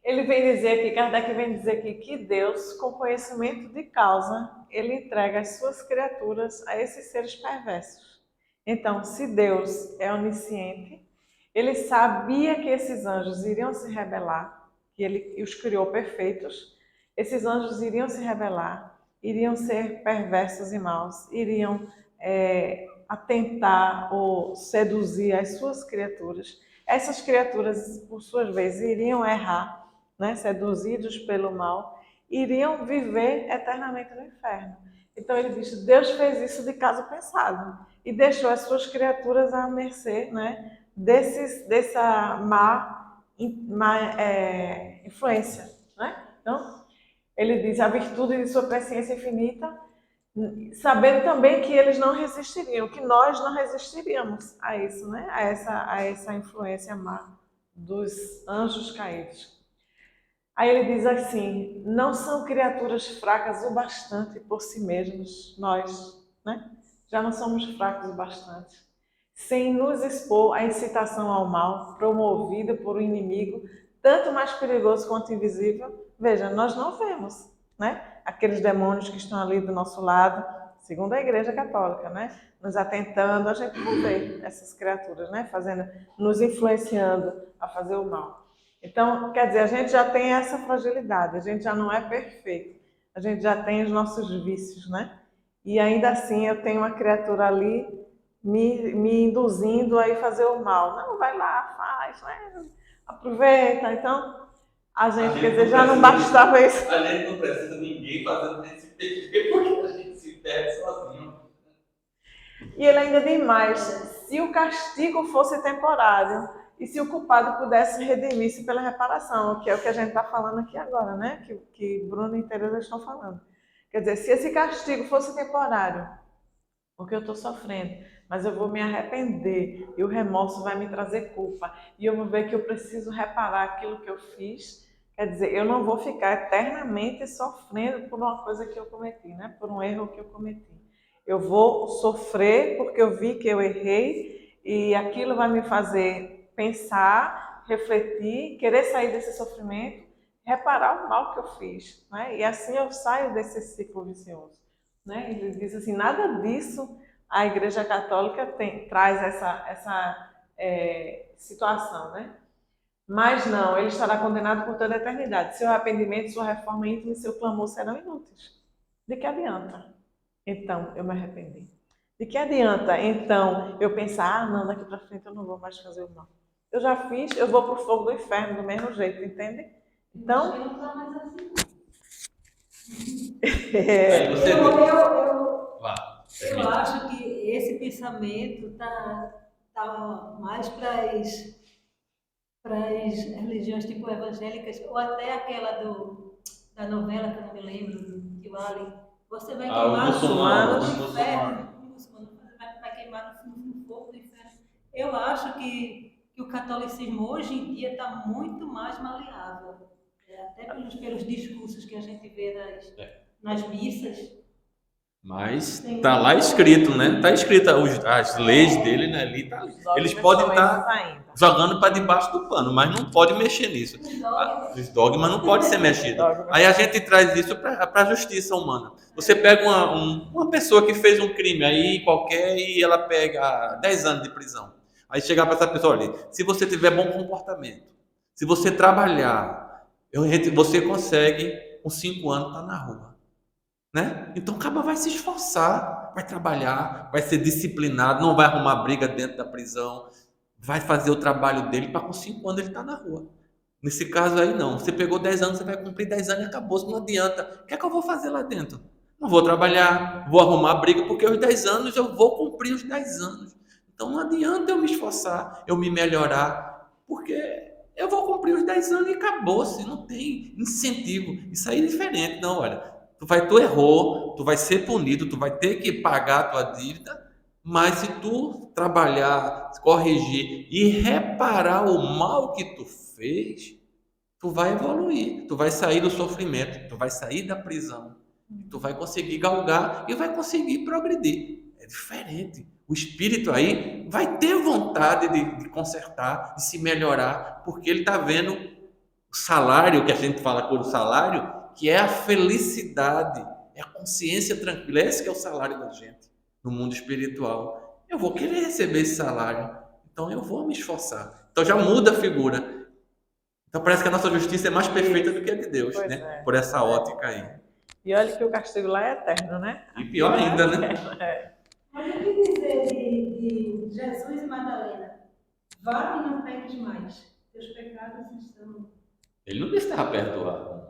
Ele vem dizer aqui, Kardec vem dizer aqui que Deus, com conhecimento de causa, ele entrega as suas criaturas a esses seres perversos. Então, se Deus é onisciente, ele sabia que esses anjos iriam se rebelar, que ele os criou perfeitos, esses anjos iriam se rebelar, iriam ser perversos e maus, iriam atentar ou seduzir as suas criaturas. Essas criaturas, por suas vezes, iriam errar, né, seduzidos pelo mal, iriam viver eternamente no inferno. Então ele diz, Deus fez isso de caso pensado e deixou as suas criaturas à mercê, né, dessa má influência. Né? Então, ele diz, a virtude de sua presciência infinita, sabendo também que eles não resistiriam, que nós não resistiríamos a isso, né, a essa influência má dos anjos caídos. Aí ele diz assim, não são criaturas fracas o bastante por si mesmos, nós, né? Já não somos fracos o bastante, sem nos expor à incitação ao mal, promovida por um inimigo, tanto mais perigoso quanto invisível. Veja, nós não vemos, né? Aqueles demônios que estão ali do nosso lado, segundo a Igreja Católica, né? Nos atentando, a gente não vê essas criaturas, né? Nos influenciando a fazer o mal. Então, quer dizer, a gente já tem essa fragilidade, a gente já não é perfeito, a gente já tem os nossos vícios, né? E ainda assim eu tenho uma criatura ali me induzindo a ir fazer o mal. Não, vai lá, faz, né? Aproveita. Então, a gente, quer dizer, já não bastava isso.
A gente não precisa de ninguém fazendo esse perder, porque a gente se perde sozinho.
E ele ainda diz mais, se o castigo fosse temporário e se o culpado pudesse redimir-se pela reparação, que é o que a gente está falando aqui agora, né? Que Bruno e Teresa estão falando. Quer dizer, se esse castigo fosse temporário, porque eu estou sofrendo, mas eu vou me arrepender e o remorso vai me trazer culpa e eu vou ver que eu preciso reparar aquilo que eu fiz. Quer dizer, eu não vou ficar eternamente sofrendo por uma coisa que eu cometi, né? Por um erro que eu cometi. Eu vou sofrer porque eu vi que eu errei e aquilo vai me fazer pensar, refletir, querer sair desse sofrimento, reparar o mal que eu fiz, né? E assim eu saio desse ciclo vicioso. Né? Ele diz assim, nada disso a Igreja Católica traz essa situação, né? Mas não, ele estará condenado por toda a eternidade. Seu arrependimento, sua reforma íntima e seu clamor serão inúteis. De que adianta? Então, eu me arrependi. De que adianta, então, eu pensar, não, daqui para frente eu não vou mais fazer o mal. Eu já fiz, eu vou para o fogo do inferno do mesmo jeito, entende? Então,
Eu não tá mais assim.
Aí você
Eu acho que esse pensamento tá mais para as religiões tipo evangélicas, ou até aquela da novela, que eu não me lembro, do Tio Ali. Você vai queimar no inferno, vai queimar no fogo do inferno. Eu acho que o catolicismo hoje em dia está muito mais maleável. Até pelos discursos que a gente vê nas missas.
Mas tá lá escrito, né? Tá escrito as leis dele, né? Ali tá. Eles podem estar jogando para debaixo do pano, mas não pode mexer nisso. Os dogmas não pode ser mexido. Aí a gente traz isso para a justiça humana. Você pega uma pessoa que fez um crime aí qualquer e ela pega 10 anos de prisão. Aí chegar para essa pessoa ali, se você tiver bom comportamento, se você trabalhar, você consegue com 5 anos estar na rua. Né? Então o cara vai se esforçar, vai trabalhar, vai ser disciplinado, não vai arrumar briga dentro da prisão, vai fazer o trabalho dele para com 5 anos ele estar na rua. Nesse caso aí não, você pegou 10 anos, você vai cumprir 10 anos e acabou, não adianta. O que é que eu vou fazer lá dentro? Não vou trabalhar, vou arrumar briga, porque os 10 anos eu vou cumprir os 10 anos. Então não adianta eu me esforçar, eu me melhorar, porque eu vou cumprir os 10 anos e acabou-se, não tem incentivo. Isso aí é diferente, não, olha. Tu errou, tu vai ser punido, tu vai ter que pagar a tua dívida, mas se tu trabalhar, corrigir e reparar o mal que tu fez, tu vai evoluir, tu vai sair do sofrimento, tu vai sair da prisão, tu vai conseguir galgar e vai conseguir progredir. É diferente. O espírito aí vai ter vontade de consertar, de se melhorar, porque ele está vendo o salário, que a gente fala por salário, que é a felicidade, é a consciência tranquila. Esse que é o salário da gente no mundo espiritual. Eu vou querer receber esse salário, então eu vou me esforçar. Então já muda a figura. Então parece que a nossa justiça é mais perfeita do que a de Deus,
pois
né? Por essa ótica aí.
E olha que o castigo lá é eterno, né?
E pior ainda, né?
Mas o que dizer de Jesus e Madalena? Vá e não peques mais. Teus pecados estão...
Ele não disse que estava perdoado.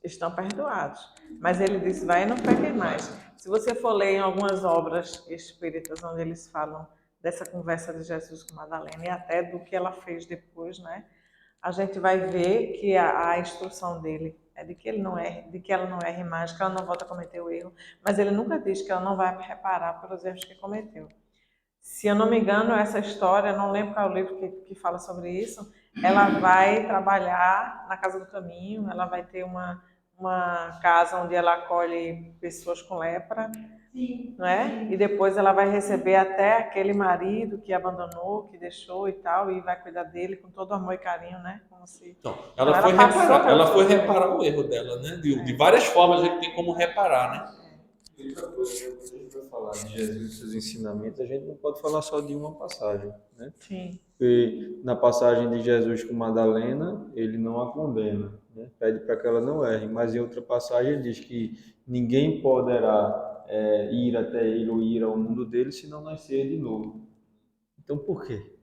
Estão perdoados. Mas ele disse, vai e não pequem mais. Se você for ler em algumas obras espíritas onde eles falam dessa conversa de Jesus com Madalena e até do que ela fez depois, né? A gente vai ver que a instrução dele é de que ele não erre, de que ela não erre mais, que ela não volta a cometer o erro, mas ele nunca diz que ela não vai reparar pelos erros que cometeu. Se eu não me engano, essa história, não lembro qual é o livro que fala sobre isso, ela vai trabalhar na Casa do Caminho, ela vai ter uma casa onde ela acolhe pessoas com lepra,
Sim,
não é?
sim.
E depois ela vai receber até aquele marido que abandonou, que deixou e tal, e vai cuidar dele com todo amor e carinho, né? Como se...
Então,
ela
ela foi reparar o erro dela, né? De várias formas a gente tem como reparar, né?
E outra coisa, né, quando a gente vai falar de Jesus e seus ensinamentos, a gente não pode falar só de uma passagem, né?
Sim.
E na passagem de Jesus com Madalena, ele não a condena, né? Pede para que ela não erre, mas em outra passagem ele diz que ninguém poderá ir até ele ou ir ao mundo dele se não nascer de novo. Então por quê?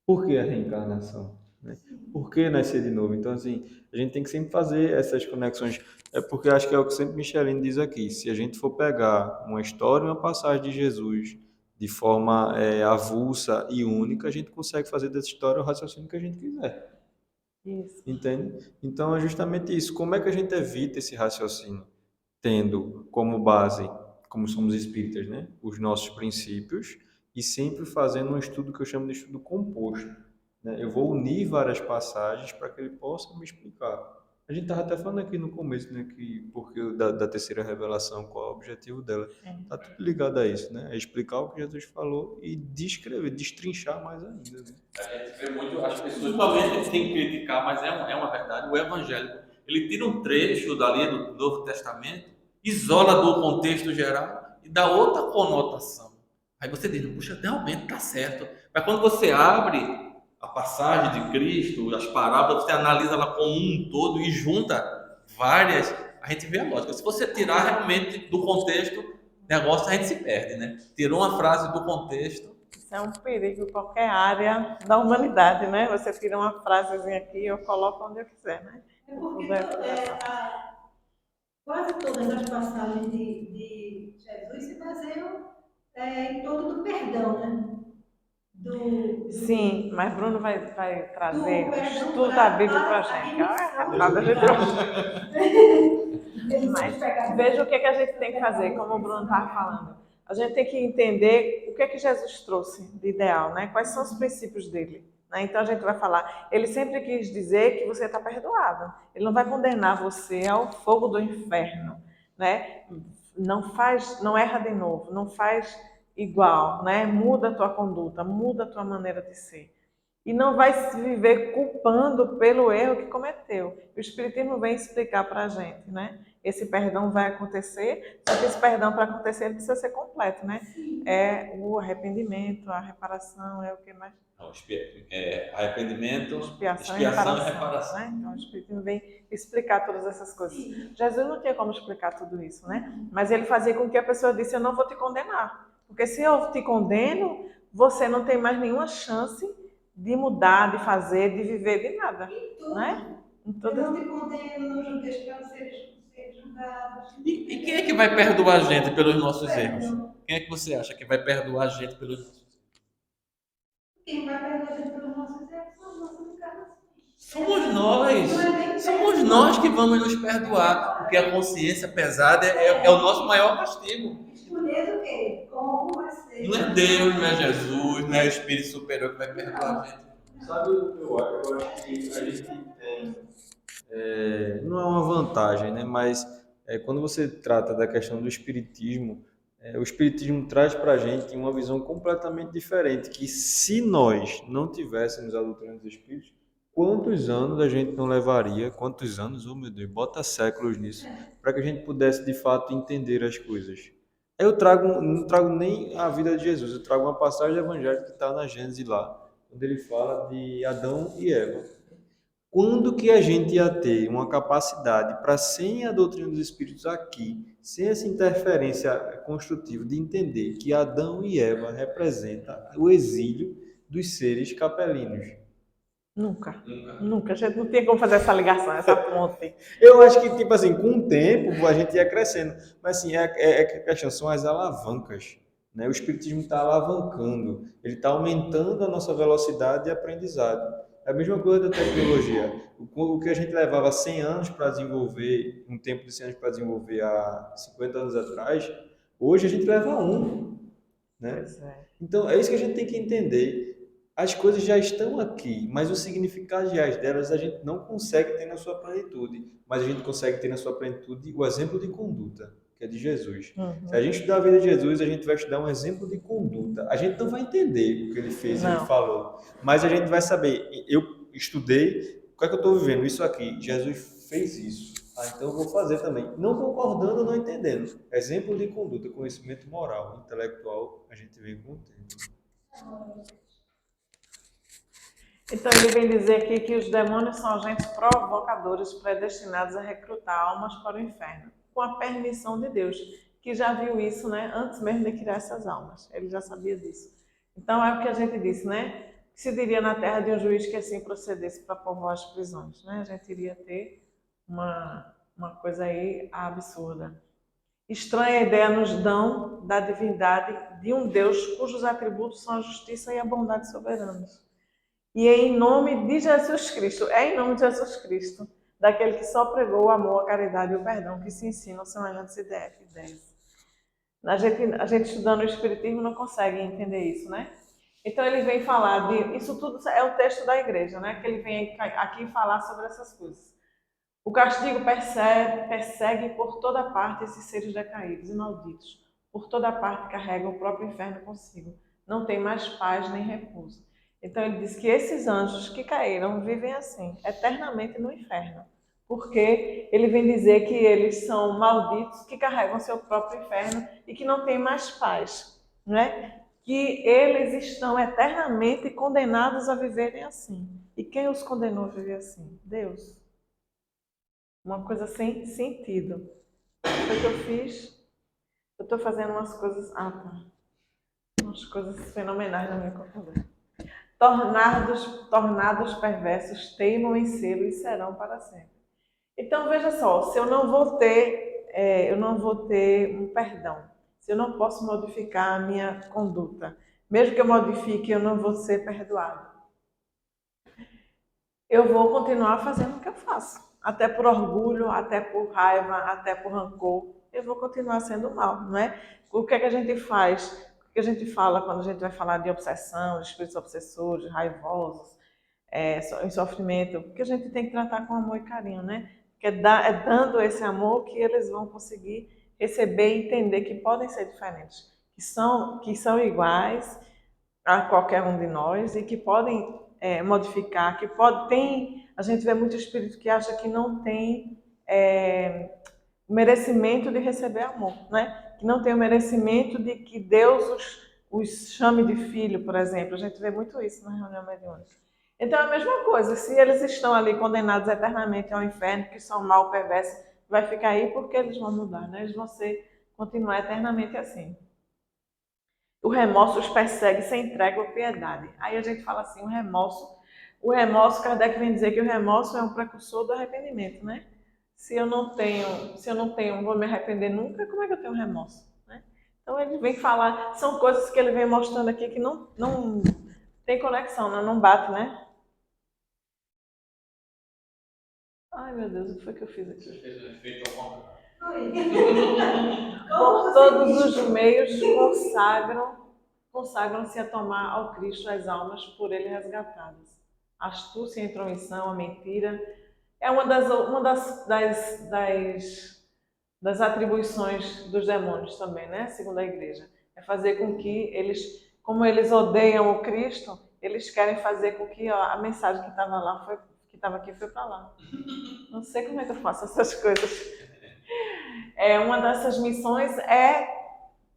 Por que a reencarnação? Né? Por que nascer de novo? Então, assim, a gente tem que sempre fazer essas conexões. É porque acho que é o que sempre Michelin diz aqui. Se a gente for pegar uma história e uma passagem de Jesus de forma avulsa e única, a gente consegue fazer dessa história o raciocínio que a gente quiser.
Isso.
Entende? Então, é justamente isso. Como é que a gente evita esse raciocínio? Tendo como base, como somos espíritas, né, os nossos princípios e sempre fazendo um estudo que eu chamo de estudo composto, né? Eu vou unir várias passagens para que ele possa me explicar. A gente estava até falando aqui no começo, né, que porque da terceira revelação, qual é o objetivo dela?
Sim.
Tá tudo ligado a isso, né? É explicar o que Jesus falou e descrever, destrinchar mais ainda, né?
A gente vê muito as pessoas, talvez tem que criticar, mas é uma verdade. O evangélico, ele tira um trecho dali do Novo Testamento, isola do contexto geral e dá outra conotação. Aí você diz, puxa, realmente está certo. Mas quando você abre a passagem de Cristo, as parábolas, você analisa ela como um todo e junta várias, a gente vê a lógica. Se você tirar realmente do contexto, negócio a gente se perde, né? Tirou uma frase do contexto.
Isso é um perigo em qualquer área da humanidade, né? Você tira uma frasezinha aqui e eu coloco onde eu quiser, né?
É porque quase todas as passagens de Jesus se baseiam em torno do perdão, né?
Sim, mas Bruno vai trazer
do
o
perdão
estudo da Bíblia para a gente. Nada de Mas veja o que a gente tem que fazer, como o Bruno estava falando. A gente tem que entender o que Jesus trouxe de ideal, né? Quais são os princípios dele. Né? Então a gente vai falar, ele sempre quis dizer que você está perdoado. Ele não vai condenar você ao fogo do inferno. Né? Não erra de novo, não faz igual, né? Muda a tua conduta, muda a tua maneira de ser. E não vai se viver culpando pelo erro que cometeu. O Espiritismo vem explicar para a gente, né? Esse perdão vai acontecer, só que esse perdão, para acontecer, ele precisa ser completo, né? É o arrependimento, a reparação, é o que mais?
Não, arrependimento,
Expiação
e reparação.
Né? Então, o Espiritismo vem explicar todas essas coisas. Jesus não tinha como explicar tudo isso, né? Mas ele fazia com que a pessoa disse, eu não vou te condenar. Porque se eu te condeno, você não tem mais nenhuma chance de mudar, de fazer, de viver, de nada. Né?
Eu não te condeno, não julgues para ser julgado.
E quem é que vai perdoar a gente pelos nossos erros? Quem é que você acha que vai perdoar a gente pelos nossos erros?
Quem vai perdoar a gente pelos nossos erros são as nossas encarnações.
Somos nós que vamos nos perdoar, porque a consciência pesada é o nosso maior castigo.
Escolher o quê? Como vai ser?
Não é Deus, não é Jesus, não é o Espírito Superior que vai perdoar a gente.
Sabe o que eu acho? Eu acho que a gente tem, não é uma vantagem, né? Mas quando você trata da questão do espiritismo, o espiritismo traz para a gente uma visão completamente diferente, que se nós não tivéssemos a doutrina dos espíritos, quantos anos a gente não levaria, quantos anos, oh meu Deus, bota séculos nisso, para que a gente pudesse de fato entender as coisas. Não trago nem a vida de Jesus, eu trago uma passagem do Evangelho que está na Gênesis lá, quando ele fala de Adão e Eva. Quando que a gente ia ter uma capacidade para, sem a doutrina dos espíritos aqui, sem essa interferência construtiva de entender que Adão e Eva representam o exílio dos seres capelinos?
Nunca. A gente não tinha como fazer essa ligação, essa ponte.
Eu acho que, tipo assim, com o tempo a gente ia crescendo. Mas, assim, a questão são as alavancas. Né? O Espiritismo está alavancando. Ele está aumentando a nossa velocidade de aprendizado. É a mesma coisa da tecnologia. O que a gente levava 100 anos para desenvolver, um tempo de 100 anos para desenvolver há 50 anos atrás, hoje a gente leva um. Né? Então, é isso que a gente tem que entender. As coisas já estão aqui, mas o significado reais delas a gente não consegue ter na sua plenitude, mas a gente consegue ter na sua plenitude o exemplo de conduta, que é de Jesus. Se a gente estudar a vida de Jesus, a gente vai estudar um exemplo de conduta. A gente não vai entender o que ele fez e ele falou, mas a gente vai saber, eu estudei, o que é que eu estou vivendo? Isso aqui, Jesus fez isso. Ah, então eu vou fazer também. Não concordando, não entendendo. Exemplo de conduta, conhecimento moral, intelectual, a gente vem com o tempo.
Então ele vem dizer aqui que os demônios são agentes provocadores predestinados a recrutar almas para o inferno, com a permissão de Deus, que já viu isso, né, antes mesmo de criar essas almas. Ele já sabia disso. Então é o que a gente disse, né? Que se diria na terra de um juiz que assim procedesse para povoar as prisões, né? A gente iria ter uma coisa aí absurda. Estranha ideia nos dão da divindade de um Deus cujos atributos são a justiça e a bondade soberanos. E é em nome de Jesus Cristo, é em nome de Jesus Cristo, daquele que só pregou o amor, a caridade e o perdão, que se ensinam semelhantes ideias. A gente estudando o Espiritismo não consegue entender isso, né? Então ele vem falar de... Isso tudo é o texto da igreja, né? Que ele vem aqui falar sobre essas coisas. O castigo persegue por toda parte esses seres decaídos e malditos. Por toda parte carregam o próprio inferno consigo. Não tem mais paz nem repouso. Então ele diz que esses anjos que caíram vivem assim, eternamente no inferno. Porque ele vem dizer que eles são malditos, que carregam seu próprio inferno e que não tem mais paz, né? Que eles estão eternamente condenados a viverem assim. E quem os condenou a viver assim? Deus. Uma coisa sem sentido. O que eu fiz? Eu estou fazendo umas coisas... Ah, tá. Umas coisas fenomenais no meu computador. Tornados perversos teimam em sê-lo e serão para sempre. Então, veja só, se eu não vou ter um perdão, se eu não posso modificar a minha conduta, mesmo que eu modifique, eu não vou ser perdoado. Eu vou continuar fazendo o que eu faço. Até por orgulho, até por raiva, até por rancor. Eu vou continuar sendo mal, não é? O que é que a gente faz? O que a gente fala quando a gente vai falar de obsessão, de espíritos obsessores, raivosos, em sofrimento? Porque a gente tem que tratar com amor e carinho, né? Porque é dando esse amor que eles vão conseguir receber e entender que podem ser diferentes, que são iguais a qualquer um de nós e que podem modificar, a gente vê muito espírito que acha que não tem merecimento de receber amor, né? Que não tem o merecimento de que Deus os chame de filho, por exemplo. A gente vê muito isso na reunião mediúnica. Então é a mesma coisa, se eles estão ali condenados eternamente ao inferno, que são mal perversos, vai ficar aí porque eles vão mudar, né? Eles vão continuar eternamente assim. O remorso os persegue sem trégua ou piedade. Aí a gente fala assim, o remorso, Kardec vem dizer que o remorso é um precursor do arrependimento, né? Se eu não vou me arrepender nunca, como é que eu tenho remorso? Né? Então ele vem falar, são coisas que ele vem mostrando aqui que não tem conexão, não bate, né? Ai meu Deus, o que foi que eu fiz aqui?
Você fez um efeito ao contrário.
Por todos os meios consagram-se a tomar ao Cristo as almas por ele resgatadas. A astúcia, a intromissão, a mentira é uma das atribuições dos demônios também, né? Segundo a igreja. É fazer com que como eles odeiam o Cristo, eles querem fazer com que a mensagem que estava aqui foi para lá. Não sei como é que eu faço essas coisas. Uma dessas missões é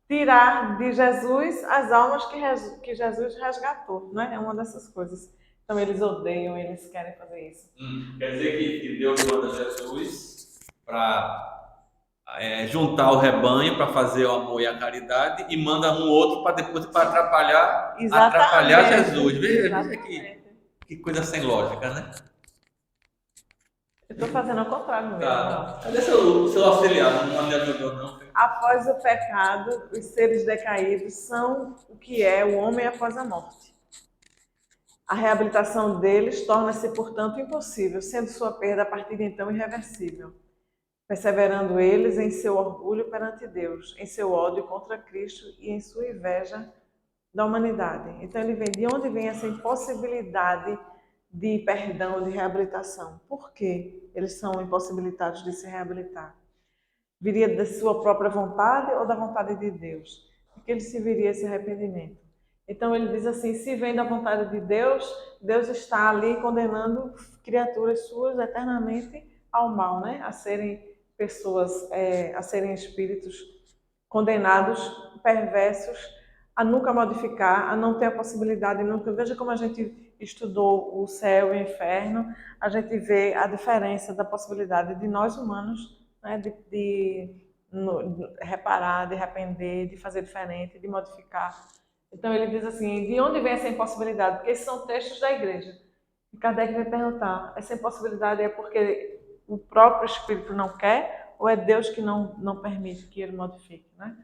tirar de Jesus as almas que Jesus resgatou, né? É uma dessas coisas. Então eles odeiam, eles querem fazer isso.
Quer dizer que Deus manda Jesus para juntar o rebanho, para fazer o amor e a caridade, e manda um outro para depois atrapalhar Jesus. Veja que coisa sem lógica, né?
Eu estou fazendo ao contrário mesmo.
Tá. Cadê seu auxiliar? Não me ajudou, não?
Após o pecado, os seres decaídos são o que é o homem após a morte. A reabilitação deles torna-se, portanto, impossível, sendo sua perda a partir de então irreversível, perseverando eles em seu orgulho perante Deus, em seu ódio contra Cristo e em sua inveja da humanidade. Então ele vem de onde vem essa impossibilidade de perdão, de reabilitação? Por que eles são impossibilitados de se reabilitar? Viria da sua própria vontade ou da vontade de Deus? Porque ele se viria esse arrependimento. Então ele diz assim, se vem da vontade de Deus, Deus está ali condenando criaturas suas eternamente ao mal, né? A serem pessoas, a serem espíritos condenados, perversos, a nunca modificar, a não ter a possibilidade nunca. Veja como a gente estudou o céu e o inferno, a gente vê a diferença da possibilidade de nós humanos, né, reparar, de arrepender, de fazer diferente, de modificar. Então ele diz assim, de onde vem essa impossibilidade? Porque esses são textos da igreja. E Kardec vai perguntar, essa impossibilidade é porque o próprio Espírito não quer ou é Deus que não permite que ele modifique, né?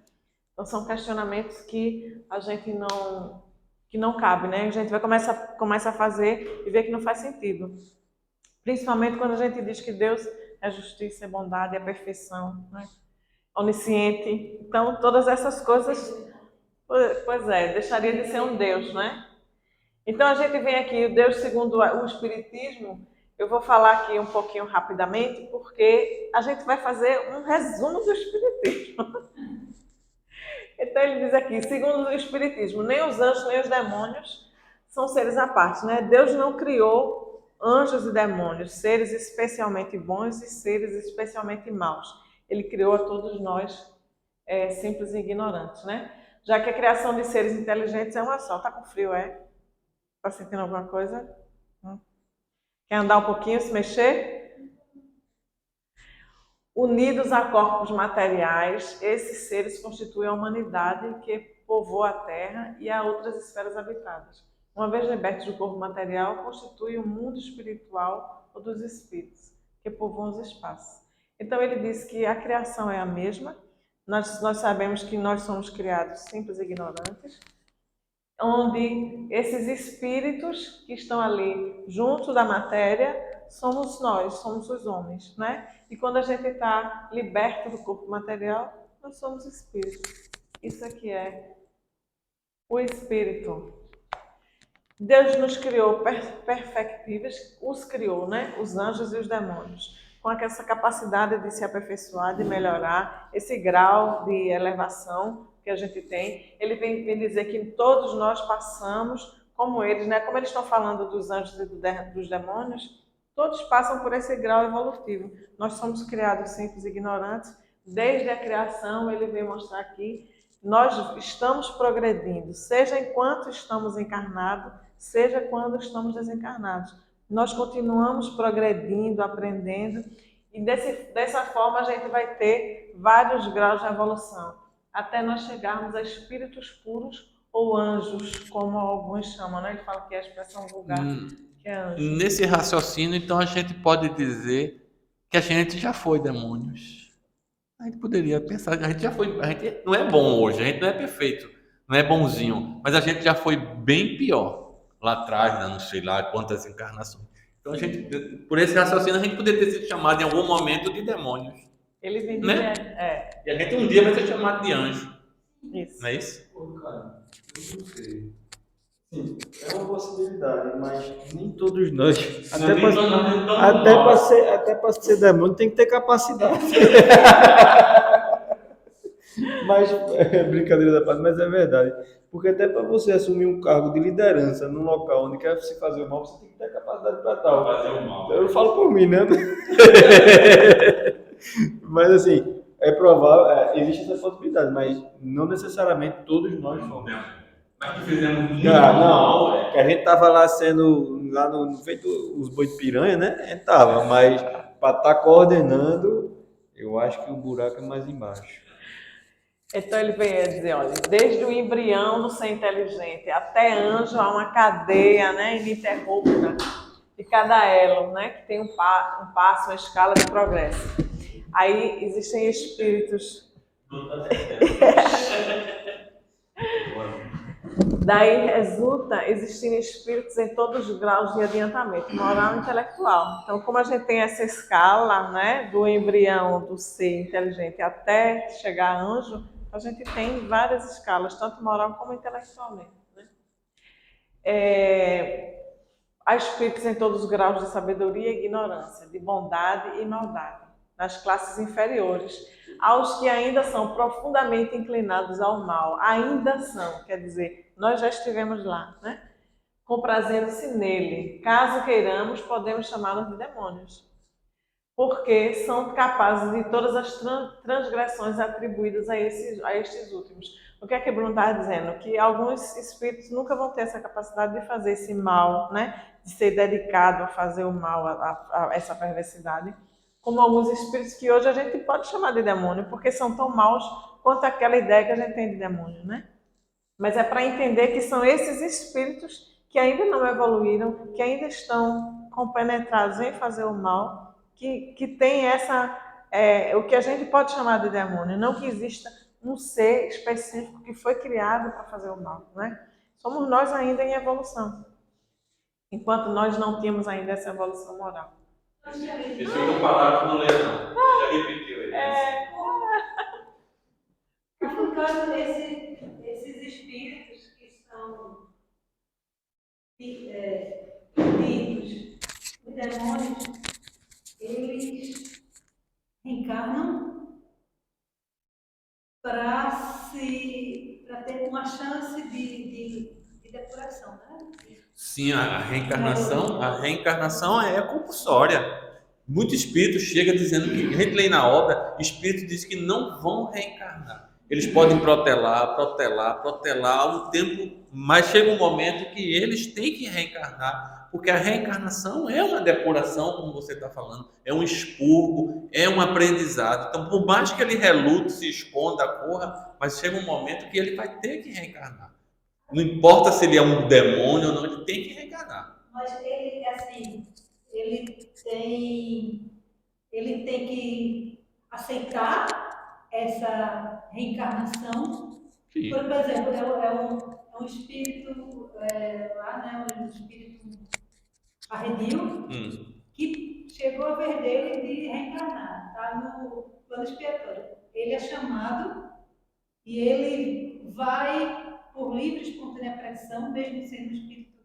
Então são questionamentos que a gente não cabe, né? A gente vai começa a fazer e ver que não faz sentido. Principalmente quando a gente diz que Deus é justiça, é bondade, é perfeição, né? Onisciente. Então todas essas coisas, pois é, deixaria de ser um Deus, né? Então a gente vem aqui, o Deus segundo o Espiritismo, eu vou falar aqui um pouquinho rapidamente, porque a gente vai fazer um resumo do Espiritismo. Então ele diz aqui, segundo o Espiritismo, nem os anjos nem os demônios são seres à parte, né? Deus não criou anjos e demônios, seres especialmente bons e seres especialmente maus. Ele criou a todos nós simples e ignorantes, né? Já que a criação de seres inteligentes é uma só. Tá com frio, é? Tá sentindo alguma coisa? Quer andar um pouquinho, se mexer? Unidos a corpos materiais, esses seres constituem a humanidade que povoa a Terra e a outras esferas habitadas. Uma vez libertos do corpo material, constitui o mundo espiritual ou dos espíritos, que povoam os espaços. Então ele diz que a criação é a mesma, nós sabemos que nós somos criados simples e ignorantes, onde esses espíritos que estão ali junto da matéria somos nós, somos os homens, né? E quando a gente está liberto do corpo material, nós somos espíritos. Isso aqui é o espírito. Deus nos criou perfectíveis, os criou, né? Os anjos e os demônios, com essa capacidade de se aperfeiçoar, de melhorar, esse grau de elevação que a gente tem. Ele vem dizer que todos nós passamos como eles, né? Como eles estão falando dos anjos e dos demônios, todos passam por esse grau evolutivo. Nós somos criados simples e ignorantes. Desde a criação, ele vem mostrar aqui, nós estamos progredindo, seja enquanto estamos encarnados, seja quando estamos desencarnados. Nós continuamos progredindo, aprendendo, e dessa forma a gente vai ter vários graus de evolução, até nós chegarmos a espíritos puros ou anjos, como alguns chamam, né? Ele fala que é a expressão vulgar, que é anjo.
Nesse raciocínio, então, a gente pode dizer que a gente já foi demônios. A gente poderia pensar que a gente já foi. A gente não é bom hoje, a gente não é perfeito, não é bonzinho, mas a gente já foi bem pior lá atrás, né? Não sei lá quantas encarnações. Então, a gente, por esse raciocínio, a gente poderia ter sido chamado em algum momento de demônios.
Ele vem
Né?
dizer,
E a gente um dia vai ser chamado de anjo.
isso.
Não é isso?
Pô, cara, eu não sei.
Sim, é uma possibilidade, mas nem todos nós. Até para ser demônio tem que ter capacidade. Mas, brincadeira da parte, mas é verdade. Porque até para você assumir um cargo de liderança num local onde quer se fazer o mal, você tem que ter capacidade para tal.
Fazer o mal.
Eu falo por mim, né? Mas assim, é provável, existe essa possibilidade, mas não necessariamente todos nós somos.
Mas que fizemos muito
Não, que a gente tava lá sendo, lá no feito os boi de piranha, né? A gente tava, mas para estar coordenando, eu acho que o buraco é mais embaixo.
Então ele vem a dizer, olha, desde o embrião do ser inteligente até anjo há uma cadeia, né, ininterrupta de cada elo, né, que tem um passo, uma escala de progresso. Aí existem espíritos. Daí resulta existirem espíritos em todos os graus de adiantamento, moral e intelectual. Então, como a gente tem essa escala, né, do embrião do ser inteligente até chegar a anjo, a gente tem várias escalas, tanto moral como intelectualmente. Né? Há espíritos em todos os graus de sabedoria e ignorância, de bondade e maldade, nas classes inferiores, aos que ainda são profundamente inclinados ao mal, ainda são, quer dizer, nós já estivemos lá, né? Comprazendo-se nele. Caso queiramos, podemos chamá-los de demônios. porque são capazes de todas as transgressões atribuídas a estes últimos. O que é que Bruno está dizendo? Que alguns espíritos nunca vão ter essa capacidade de fazer esse mal, né? De ser dedicado a fazer o mal, a essa perversidade, como alguns espíritos que hoje a gente pode chamar de demônio, porque são tão maus quanto aquela ideia que a gente tem de demônio, né? Mas é para entender que são esses espíritos que ainda não evoluíram, que ainda estão compenetrados em fazer o mal, que tem o que a gente pode chamar de demônio, não que exista um ser específico que foi criado para fazer o mal, né? Somos nós ainda em evolução, enquanto nós não tínhamos ainda essa evolução moral.
Esse último parágrafo não lê, não. Já repetiu ele.
No caso, esses espíritos que são ditos os demônios, eles reencarnam para ter uma chance de depuração, né?
Sim, a reencarnação é compulsória. Muito espírito chega dizendo que, a gente lê na obra, espírito diz que não vão reencarnar. Eles podem protelar um tempo, mas chega um momento que eles têm que reencarnar, porque a reencarnação é uma depuração, como você está falando, é um expurgo, é um aprendizado. Então, por mais que ele relute, se esconda, corra, mas chega um momento que ele vai ter que reencarnar. Não importa se ele é um demônio ou não, ele tem que reencarnar.
Mas ele, assim, ele tem que aceitar essa reencarnação.
Sim.
Por exemplo, é um espírito, lá, né, um espírito arredio, que chegou a ver dele de reencarnar, está no plano expiatório. Ele é chamado e ele vai por livre e espontânea pressão, mesmo sendo espírito.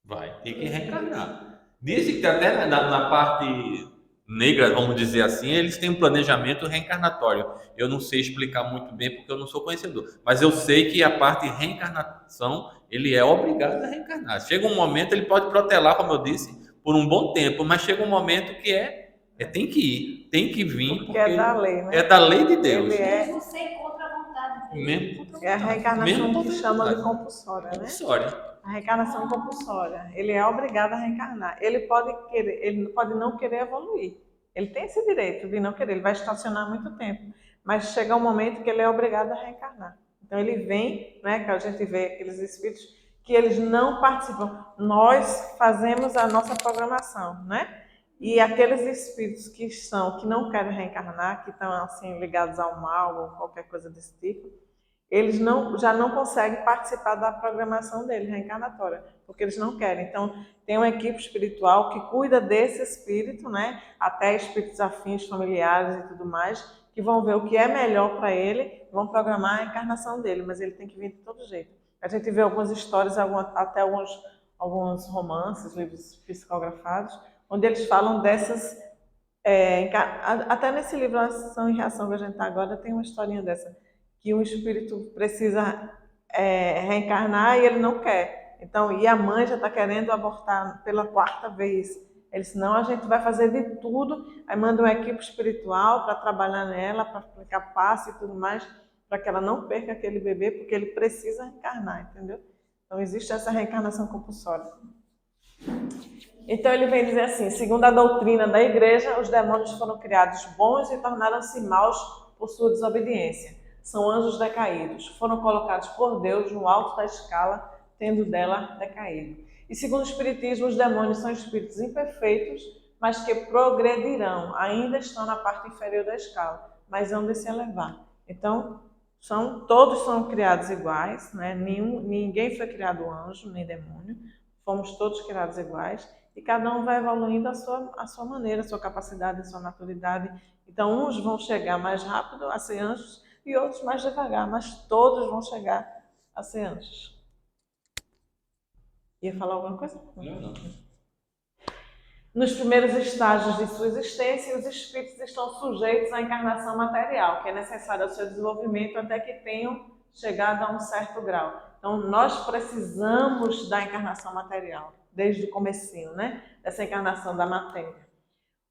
Vai ter que reencarnar. Dizem que até na parte negra, vamos dizer assim, eles têm um planejamento reencarnatório. Eu não sei explicar muito bem porque eu não sou conhecedor, mas eu sei que a parte de reencarnação, ele é obrigado a reencarnar. Chega um momento, ele pode protelar, como eu disse, por um bom tempo, mas chega um momento que tem que ir, tem que vir,
porque é da lei, né?
É da lei de Deus.
Ele é
Mesmo sem contra a vontade dele.
Mesmo contra a vontade.
a reencarnação
Mesmo
que
contra a
chama de
vontade.
compulsória, né?
Compulsória.
A reencarnação compulsória. Ele é obrigado a reencarnar. Ele pode não querer evoluir. Ele tem esse direito de não querer. Ele vai estacionar muito tempo. Mas chega um momento que ele é obrigado a reencarnar. Então ele vem, né, que a gente vê aqueles espíritos que eles não participam. Nós fazemos a nossa programação, né? E aqueles espíritos que não querem reencarnar, que estão assim ligados ao mal ou qualquer coisa desse tipo, eles já não conseguem participar da programação deles, reencarnatória, porque eles não querem. Então, tem uma equipe espiritual que cuida desse espírito, né? Até espíritos afins, familiares e tudo mais, que vão ver o que é melhor para ele, vão programar a encarnação dele, mas ele tem que vir de todo jeito. A gente vê algumas histórias, até alguns romances, livros psicografados, onde eles falam dessas... até nesse livro Ação e Reação que a gente está agora, tem uma historinha dessa, que um espírito precisa reencarnar e ele não quer. Então, e a mãe já está querendo abortar pela 4ª vez. Ele disse, não, a gente vai fazer de tudo. Aí manda uma equipe espiritual para trabalhar nela, para aplicar passe e tudo mais, para que ela não perca aquele bebê, porque ele precisa reencarnar, entendeu? Então, existe essa reencarnação compulsória. Então, ele vem dizer assim, segundo a doutrina da igreja, os demônios foram criados bons e tornaram-se maus por sua desobediência. São anjos decaídos, foram colocados por Deus no alto da escala, tendo dela decaído. E segundo o Espiritismo, os demônios são espíritos imperfeitos, mas que progredirão, ainda estão na parte inferior da escala, mas vão se elevar. Então, todos são criados iguais, né? Ninguém foi criado anjo, nem demônio, fomos todos criados iguais, e cada um vai evoluindo a sua maneira, a sua capacidade, a sua maturidade. Então, uns vão chegar mais rápido a ser anjos, e outros mais devagar, mas todos vão chegar a ser anjos. Ia falar alguma coisa?
Não.
Nos primeiros estágios de sua existência, os espíritos estão sujeitos à encarnação material, que é necessária ao seu desenvolvimento até que tenham chegado a um certo grau. Então, nós precisamos da encarnação material, desde o comecinho, né? Dessa encarnação da matéria.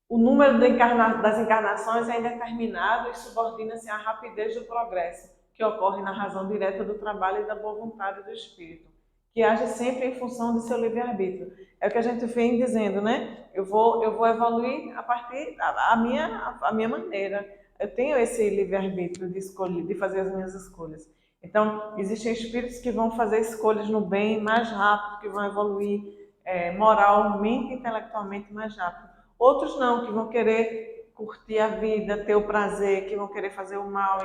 O número das encarnações é indeterminado e subordina-se à rapidez do progresso, que ocorre na razão direta do trabalho e da boa vontade do espírito, que age sempre em função do seu livre-arbítrio. É o que a gente vem dizendo, né? Eu vou evoluir a partir da minha maneira. Eu tenho esse livre-arbítrio de escolher, de fazer as minhas escolhas. Então, existem espíritos que vão fazer escolhas no bem mais rápido, que vão evoluir moralmente e intelectualmente mais rápido. Outros não, que vão querer curtir a vida, ter o prazer, que vão querer fazer o mal,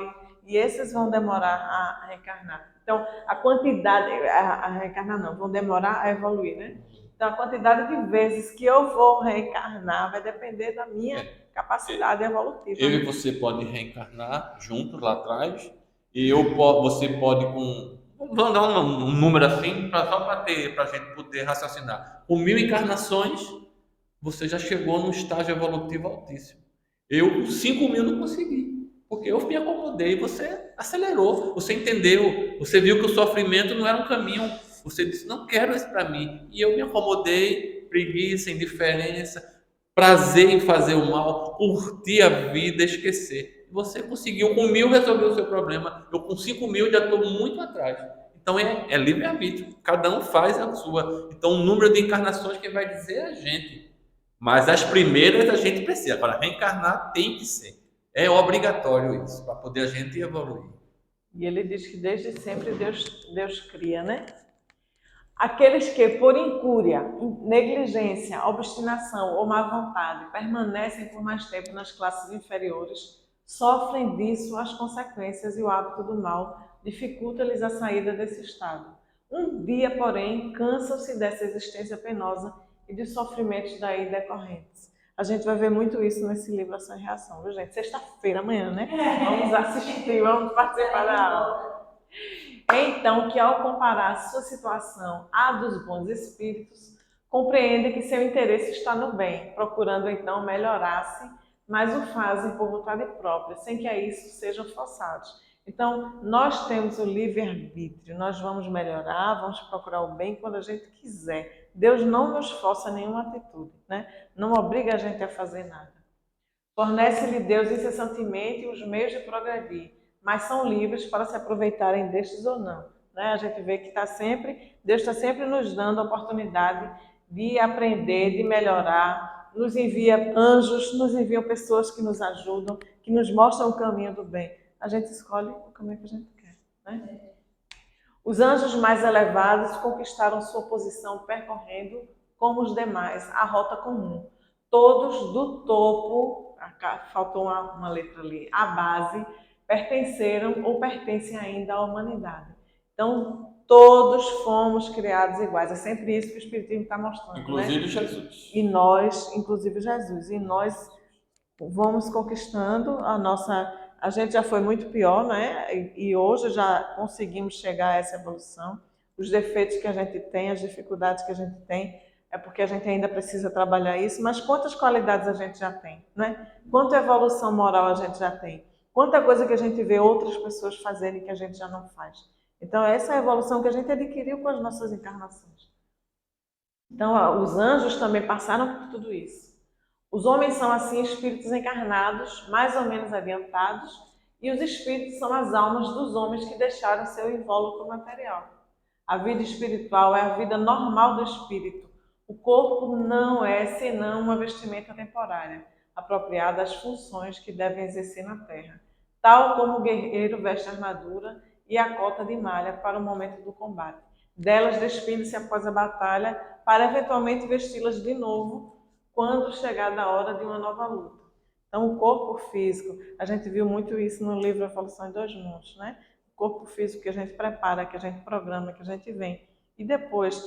e esses vão demorar a reencarnar. Então, a quantidade, a reencarnar não, vão demorar a evoluir, né? Então, a quantidade de vezes que eu vou reencarnar vai depender da minha capacidade evolutiva.
Eu e você pode reencarnar juntos lá atrás, e você pode vamos dar um número assim, só para a gente poder raciocinar. Com 1000 encarnações, você já chegou num estágio evolutivo altíssimo. Eu com 5000 não consegui, porque eu me acomodei, você acelerou, você entendeu, você viu que o sofrimento não era um caminho, você disse, não quero isso para mim, e eu me acomodei, preguiça, indiferença, prazer em fazer o mal, curtir a vida, esquecer. Você conseguiu com 1000 resolver o seu problema, eu com 5000 já estou muito atrás. Então é livre-arbítrio, cada um faz a sua. Então o número de encarnações quem vai dizer é a gente. Mas as primeiras a gente precisa. Agora, reencarnar tem que ser. É obrigatório isso, para poder a gente evoluir.
E ele diz que desde sempre Deus cria, né? Aqueles que, por incúria, negligência, obstinação ou má vontade, permanecem por mais tempo nas classes inferiores, sofrem disso as consequências e o hábito do mal dificulta-lhes a saída desse estado. Um dia, porém, cansam-se dessa existência penosa e dos sofrimentos daí decorrentes. A gente vai ver muito isso nesse livro Ação e Reação, viu, gente? Sexta-feira, amanhã, né? Vamos assistir, vamos participar da aula. Então, que ao comparar sua situação à dos bons espíritos, compreende que seu interesse está no bem, procurando então melhorar-se, mas o fazem por vontade própria, sem que a isso sejam forçados. Então, nós temos o livre-arbítrio, nós vamos melhorar, vamos procurar o bem quando a gente quiser. Deus não nos força a nenhuma atitude, né? Não obriga a gente a fazer nada. Fornece-lhe Deus incessantemente os meios de progredir, mas são livres para se aproveitarem destes ou não. Né? A gente vê que Deus está sempre nos dando a oportunidade de aprender, de melhorar, nos envia anjos, nos enviam pessoas que nos ajudam, que nos mostram o caminho do bem. A gente escolhe o caminho que a gente quer. Né? Os anjos mais elevados conquistaram sua posição percorrendo, como os demais, a rota comum. Todos do topo, faltou uma letra ali, a base, pertenceram ou pertencem ainda à humanidade. Então, todos fomos criados iguais. É sempre isso que o Espiritismo está mostrando.
Inclusive
né?
Jesus.
E nós, inclusive Jesus, e nós vamos conquistando a nossa... A gente já foi muito pior, né? E hoje já conseguimos chegar a essa evolução. Os defeitos que a gente tem, as dificuldades que a gente tem, é porque a gente ainda precisa trabalhar isso, mas quantas qualidades a gente já tem, né? Quanta evolução moral a gente já tem. Quanta coisa que a gente vê outras pessoas fazerem que a gente já não faz. Então, essa é a evolução que a gente adquiriu com as nossas encarnações. Então, os anjos também passaram por tudo isso. Os homens são, assim, espíritos encarnados, mais ou menos adiantados, e os espíritos são as almas dos homens que deixaram seu invólucro material. A vida espiritual é a vida normal do espírito. O corpo não é senão uma vestimenta temporária, apropriada às funções que devem exercer na terra, tal como o guerreiro veste a armadura e a cota de malha para o momento do combate. Delas despindo-se após a batalha, para eventualmente vesti-las de novo quando chegar a hora de uma nova luta. Então, o corpo físico, a gente viu muito isso no livro Evolução em Dois Mundos, né? O corpo físico que a gente prepara, que a gente programa, que a gente vem. E depois,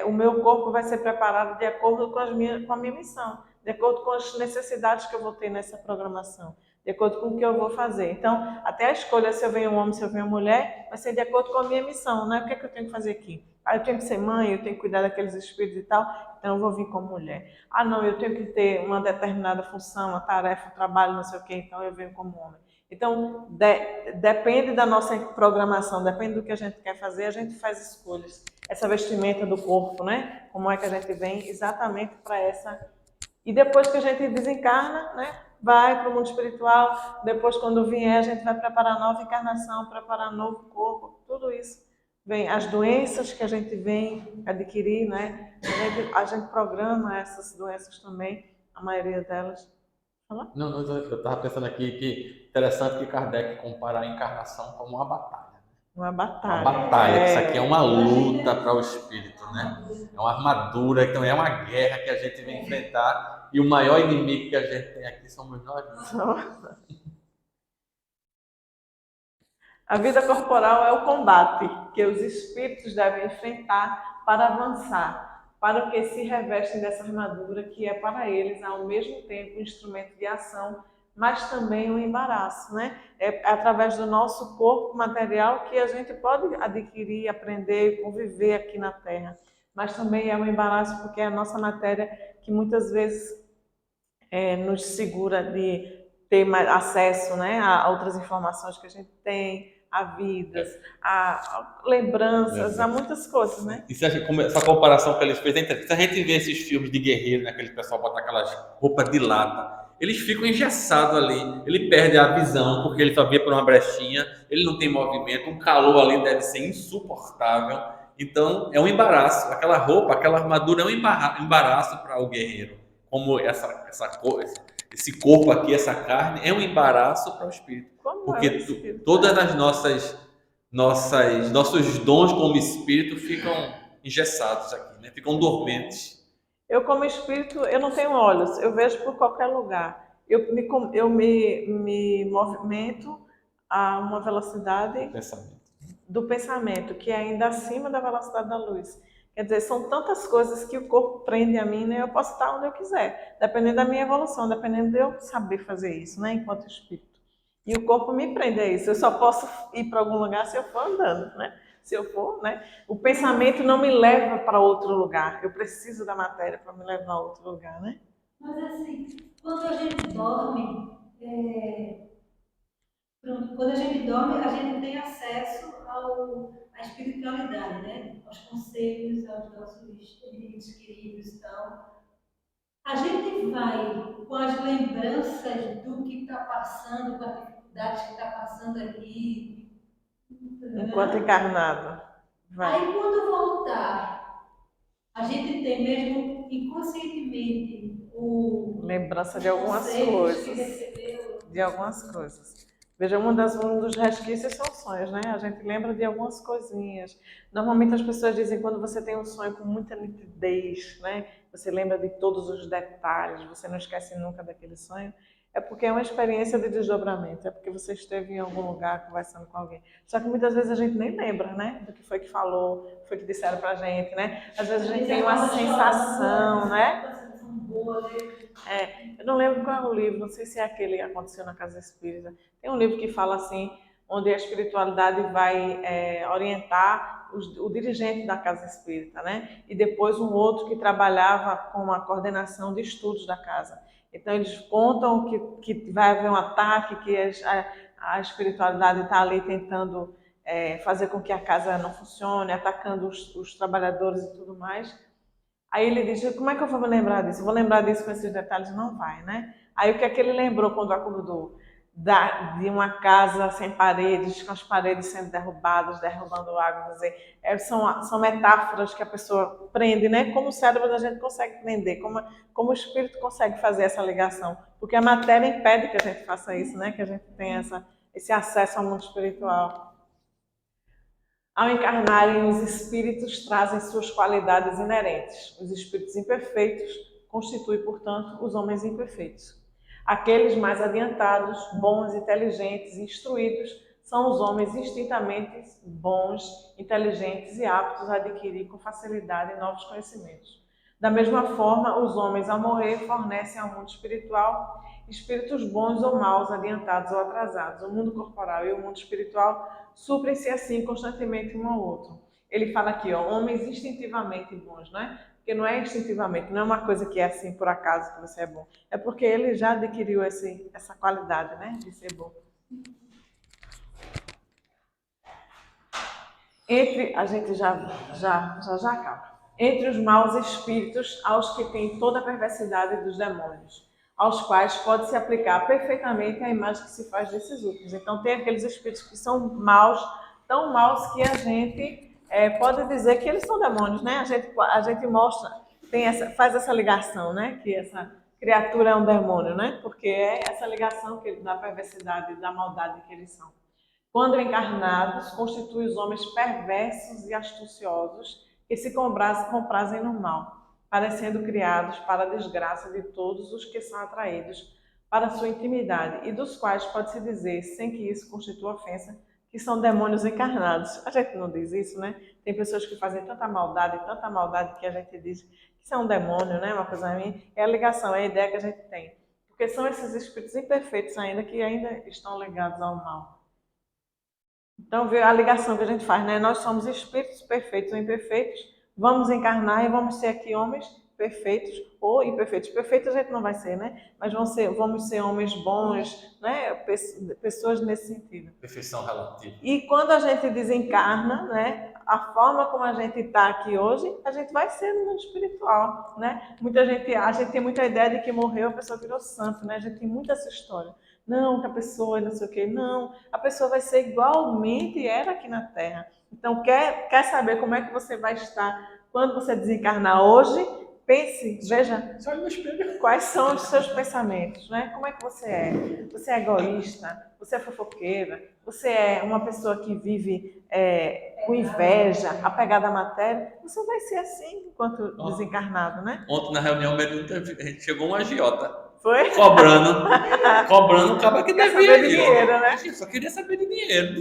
o meu corpo vai ser preparado de acordo com a minha missão, de acordo com as necessidades que eu vou ter nessa programação, de acordo com o que eu vou fazer. Então, até a escolha se eu venho um homem, se eu venho mulher, vai ser de acordo com a minha missão, né? O que é que eu tenho que fazer aqui? Ah, eu tenho que ser mãe, eu tenho que cuidar daqueles espíritos e tal, então eu vou vir como mulher. Ah, não, eu tenho que ter uma determinada função, uma tarefa, um trabalho, não sei o quê, então eu venho como homem. Então, depende da nossa programação, depende do que a gente quer fazer, a gente faz escolhas. Essa vestimenta do corpo, né? Como é que a gente vem exatamente para E depois que a gente desencarna, né, vai para o mundo espiritual. Depois, quando vier, a gente vai preparar nova encarnação, preparar novo corpo, tudo isso. Vem as doenças que a gente vem adquirir, né? A gente programa essas doenças também, a maioria delas. Fala?
Não, não, eu estava pensando aqui que interessante que Kardec compara a encarnação como uma batalha.
Uma
Uma
batalha.
batalha, que isso aqui é uma luta para o espírito, né? É uma armadura, então é uma guerra que a gente vem enfrentar e o maior inimigo que a gente tem aqui somos nós mesmos.
A vida corporal é o combate que os espíritos devem enfrentar para avançar, para o que se revestem dessa armadura que é para eles ao mesmo tempo um instrumento de ação, mas também um embaraço, né? É através do nosso corpo material que a gente pode adquirir, aprender, conviver aqui na Terra, mas também é um embaraço porque é a nossa matéria que muitas vezes nos segura de ter mais acesso, né, a outras informações que a gente tem, a vidas, a lembranças, a muitas coisas, né?
E você acha que essa comparação que eles fez, se a gente vê esses filmes de guerreiro, né, aquele pessoal bota aquelas roupas de lata, eles ficam engessados ali, ele perde a visão porque ele só vê por uma brechinha, ele não tem movimento, o calor ali deve ser insuportável. Então é um embaraço, aquela roupa, aquela armadura é um embaraço para o guerreiro, como esse corpo aqui, essa carne, é um embaraço para o espírito,
Como é o
porque
espírito?
todas as nossos dons como espírito ficam engessados aqui, né? Ficam dormentes.
Eu, como espírito, eu não tenho olhos, eu vejo por qualquer lugar. Eu me movimento a uma velocidade
Pensamento.
do pensamento, que é ainda acima da velocidade da luz. Quer dizer, são tantas coisas que o corpo prende a mim, né? Eu posso estar onde eu quiser, dependendo da minha evolução, dependendo de eu saber fazer isso, né? Enquanto espírito. E o corpo me prende a isso. Eu só posso ir para algum lugar se eu for andando, né? Se eu for, né? O pensamento não me leva para outro lugar. Eu preciso da matéria para me levar a outro lugar, né?
Mas assim, quando a gente dorme, pronto, quando a gente dorme, a gente tem acesso à espiritualidade, né? Aos conselhos, aos nossos entes queridos e tal. A gente vai com as lembranças do que está passando, com as dificuldades que está passando aqui.
Enquanto encarnado. Vai.
Aí, quando voltar, a gente tem mesmo inconscientemente
Lembrança
os
de algumas
conceitos que
coisas.
recebeu.
De algumas coisas. Veja, um dos resquícios são sonhos, né? A gente lembra de algumas coisinhas. Normalmente as pessoas dizem quando você tem um sonho com muita nitidez, né? Você lembra de todos os detalhes, você não esquece nunca daquele sonho. É porque é uma experiência de desdobramento, é porque você esteve em algum lugar conversando com alguém. Só que muitas vezes a gente nem lembra, né? Do que foi que falou, do que foi que disseram pra gente, né? Às vezes a gente tem uma sensação, né?
Uma sensação boa, né?
Eu não lembro qual é o livro, não sei se é aquele que aconteceu na Casa Espírita. Tem um livro que fala assim, onde a espiritualidade vai orientar o dirigente da Casa Espírita, né? E depois um outro que trabalhava com a coordenação de estudos da casa. Então eles contam que vai haver um ataque, que a espiritualidade está ali tentando fazer com que a casa não funcione, atacando os trabalhadores e tudo mais. Aí ele diz, como é que eu vou me lembrar disso? Eu vou lembrar disso com esses detalhes? Não vai, né? Aí o que é que ele lembrou quando acordou? De uma casa sem paredes, com as paredes sendo derrubadas, derrubando água. Quer dizer, são metáforas que a pessoa prende, né? Como o cérebro da gente consegue prender, como o espírito consegue fazer essa ligação. Porque a matéria impede que a gente faça isso, né? Que a gente tenha esse acesso ao mundo espiritual. Ao encarnarem, os espíritos trazem suas qualidades inerentes. Os espíritos imperfeitos constituem, portanto, os homens imperfeitos. Aqueles mais adiantados, bons, inteligentes e instruídos são os homens instintamente bons, inteligentes e aptos a adquirir com facilidade novos conhecimentos. Da mesma forma, os homens, ao morrer, fornecem ao mundo espiritual espíritos bons ou maus, adiantados ou atrasados. O mundo corporal e o mundo espiritual suprem-se assim constantemente um ao outro. Ele fala aqui, ó, homens instintivamente bons, né? Porque não é instintivamente, não é uma coisa que é assim por acaso que você é bom. É porque ele já adquiriu essa qualidade, né, de ser bom. A gente já acaba. entre os maus espíritos aos que têm toda a perversidade dos demônios, aos quais pode se aplicar perfeitamente a imagem que se faz desses últimos. Então tem aqueles espíritos que são maus, tão maus que a gente pode dizer que eles são demônios, né? A gente mostra, faz essa ligação, né? Que essa criatura é um demônio, né? Porque é essa ligação da perversidade, da maldade que eles são. Quando encarnados, constituem os homens perversos e astuciosos que se comprazem no mal, parecendo criados para a desgraça de todos os que são atraídos para a sua intimidade, e dos quais pode-se dizer, sem que isso constitua ofensa, que são demônios encarnados. A gente não diz isso, né? Tem pessoas que fazem tanta maldade que a gente diz que isso é um demônio, né? Uma coisa ruim. É a ligação, é a ideia que a gente tem. Porque são esses espíritos imperfeitos ainda que ainda estão ligados ao mal. Então, vê a ligação que a gente faz, né? Nós somos espíritos perfeitos ou imperfeitos, vamos encarnar e vamos ser aqui homens perfeitos ou imperfeitos. Perfeitos a gente não vai ser, né? Mas vamos ser homens bons, né? Pessoas nesse sentido.
Perfeição relativa.
E quando a gente desencarna, né? A forma como a gente está aqui hoje, a gente vai ser no mundo espiritual, né? A gente tem muita ideia de que morreu, a pessoa virou santo, né? A gente tem muita essa história. Não, que a pessoa não sei o quê. Não, a pessoa vai ser igualmente era aqui na Terra. Então, quer saber como é que você vai estar quando você desencarnar hoje? Pense, veja quais são os seus pensamentos, né? Como é que você é? Você é egoísta? Você é fofoqueira? Você é uma pessoa que vive com inveja, apegada à matéria? Você vai ser assim enquanto desencarnado, né?
Ontem na reunião chegou um agiota.
Foi?
Cobrando o cara que
Quer
devia
saber de dinheiro, né?
Eu só queria saber de dinheiro.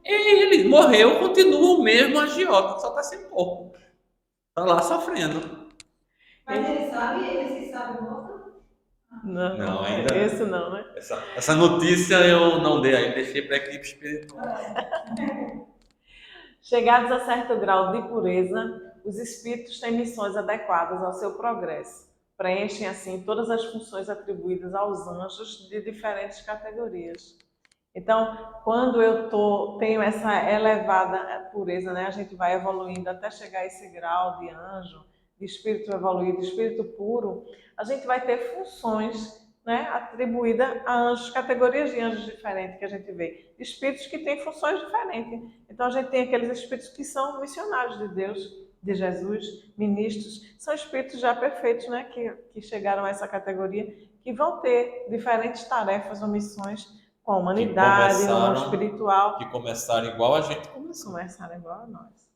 Ele morreu, continua o mesmo agiota, só tá sem corpo. Tá lá sofrendo.
Mas ele se sabe morto?
Não, ainda.
Esse não, né?
Essa notícia eu não dei aí, deixei para a equipe espiritual.
Chegados a certo grau de pureza, os espíritos têm missões adequadas ao seu progresso. Preenchem, assim, todas as funções atribuídas aos anjos de diferentes categorias. Então, quando tenho essa elevada pureza, né, a gente vai evoluindo até chegar a esse grau de anjo, de espírito evoluído, de espírito puro, a gente vai ter funções, né, atribuídas a anjos, categorias de anjos diferentes que a gente vê. Espíritos que têm funções diferentes. Então, a gente tem aqueles espíritos que são missionários de Deus, de Jesus, ministros, são espíritos já perfeitos, né, que chegaram a essa categoria, que vão ter diferentes tarefas ou missões com a humanidade, no mundo espiritual.
Que começaram igual a gente começou.
Começaram igual a nós.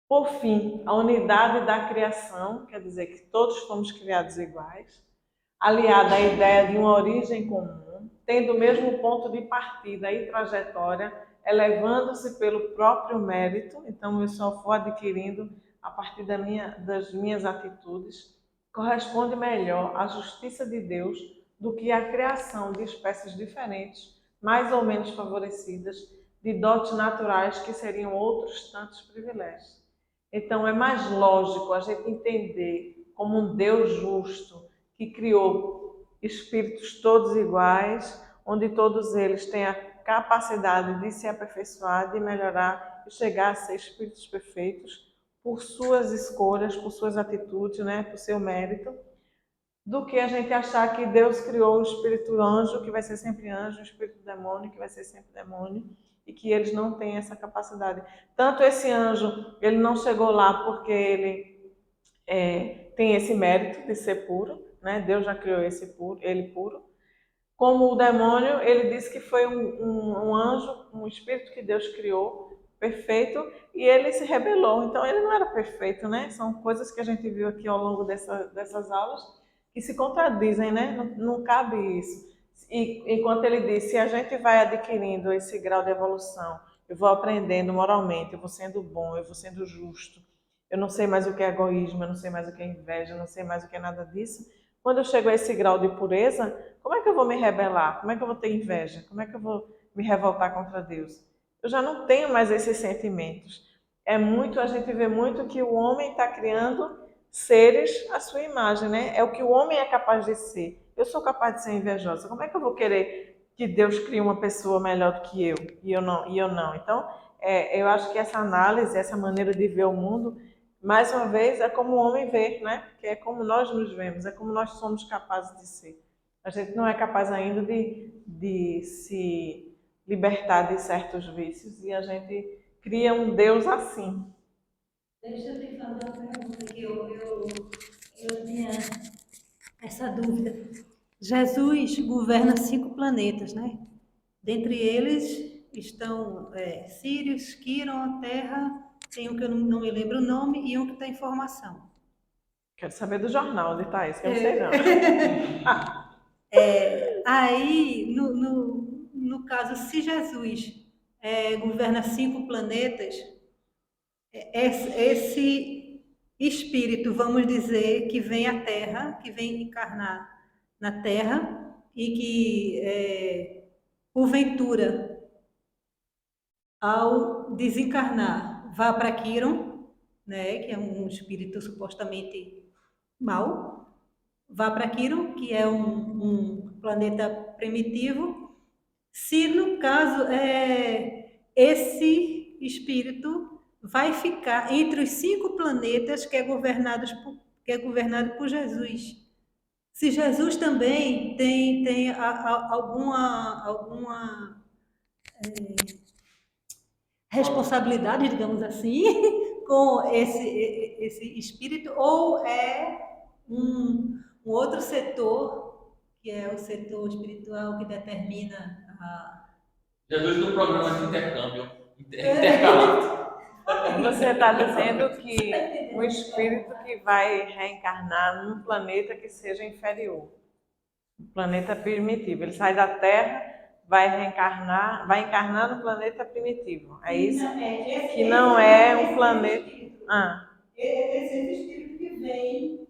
Por fim, a unidade da criação, quer dizer que todos fomos criados iguais, aliada à ideia de uma origem comum, tendo o mesmo ponto de partida e trajetória, elevando-se pelo próprio mérito, então eu só for adquirindo a partir das minhas atitudes, corresponde melhor à justiça de Deus do que a criação de espécies diferentes, mais ou menos favorecidas, de dotes naturais que seriam outros tantos privilégios. Então é mais lógico a gente entender como um Deus justo que criou espíritos todos iguais, onde todos eles têm a capacidade de se aperfeiçoar, de melhorar e chegar a ser espíritos perfeitos por suas escolhas, por suas atitudes, né, por seu mérito, do que a gente achar que Deus criou o espírito anjo, que vai ser sempre anjo, o espírito demônio, que vai ser sempre demônio, e que eles não têm essa capacidade. Tanto esse anjo, ele não chegou lá porque ele tem esse mérito de ser puro, né? Deus já criou ele puro. Como o demônio, ele disse que foi um anjo, um espírito que Deus criou, perfeito, e ele se rebelou. Então, ele não era perfeito, né? São coisas que a gente viu aqui ao longo dessas aulas que se contradizem, né? Não cabe isso. E enquanto ele disse, se a gente vai adquirindo esse grau de evolução, eu vou aprendendo moralmente, eu vou sendo bom, eu vou sendo justo, eu não sei mais o que é egoísmo, eu não sei mais o que é inveja, eu não sei mais o que é nada disso. Quando eu chego a esse grau de pureza, como é que eu vou me rebelar? Como é que eu vou ter inveja? Como é que eu vou me revoltar contra Deus? Eu já não tenho mais esses sentimentos. A gente vê muito que o homem está criando seres à sua imagem, né? É o que o homem é capaz de ser. Eu sou capaz de ser invejosa. Como é que eu vou querer que Deus crie uma pessoa melhor do que eu? E eu não. Então, eu acho que essa análise, essa maneira de ver o mundo, mais uma vez, é como o homem vê, né? Que é como nós nos vemos, é como nós somos capazes de ser. A gente não é capaz ainda de se libertar de certos vícios e a gente cria um Deus assim.
Deixa eu te fazer uma pergunta que eu tinha essa dúvida. Jesus governa 5 planetas, né? Dentre eles estão Sírios, Quiron, a Terra, tem um que eu não me lembro o nome e um que está em formação.
Quero saber do jornal onde está isso, que eu não sei não.
Aí, no caso, se Jesus governa 5 planetas, esse espírito, vamos dizer, que vem à Terra, que vem encarnar na Terra e que, porventura, ao desencarnar, vá para Quiron, né, que é um espírito supostamente mau, vá para Quiron, que é um planeta primitivo. Se, no caso, esse espírito vai ficar entre os 5 planetas que é governado por Jesus. Se Jesus também tem alguma responsabilidade, digamos assim, com esse espírito, ou é um outro setor, que é o setor espiritual que determina
Jesus no programa de intercâmbio, intercalado.
Você está dizendo que o espírito que vai reencarnar num planeta que seja inferior, um planeta primitivo. Ele sai da Terra, vai encarnar no planeta primitivo. É isso? Que não é um planeta.
Esse espírito que vem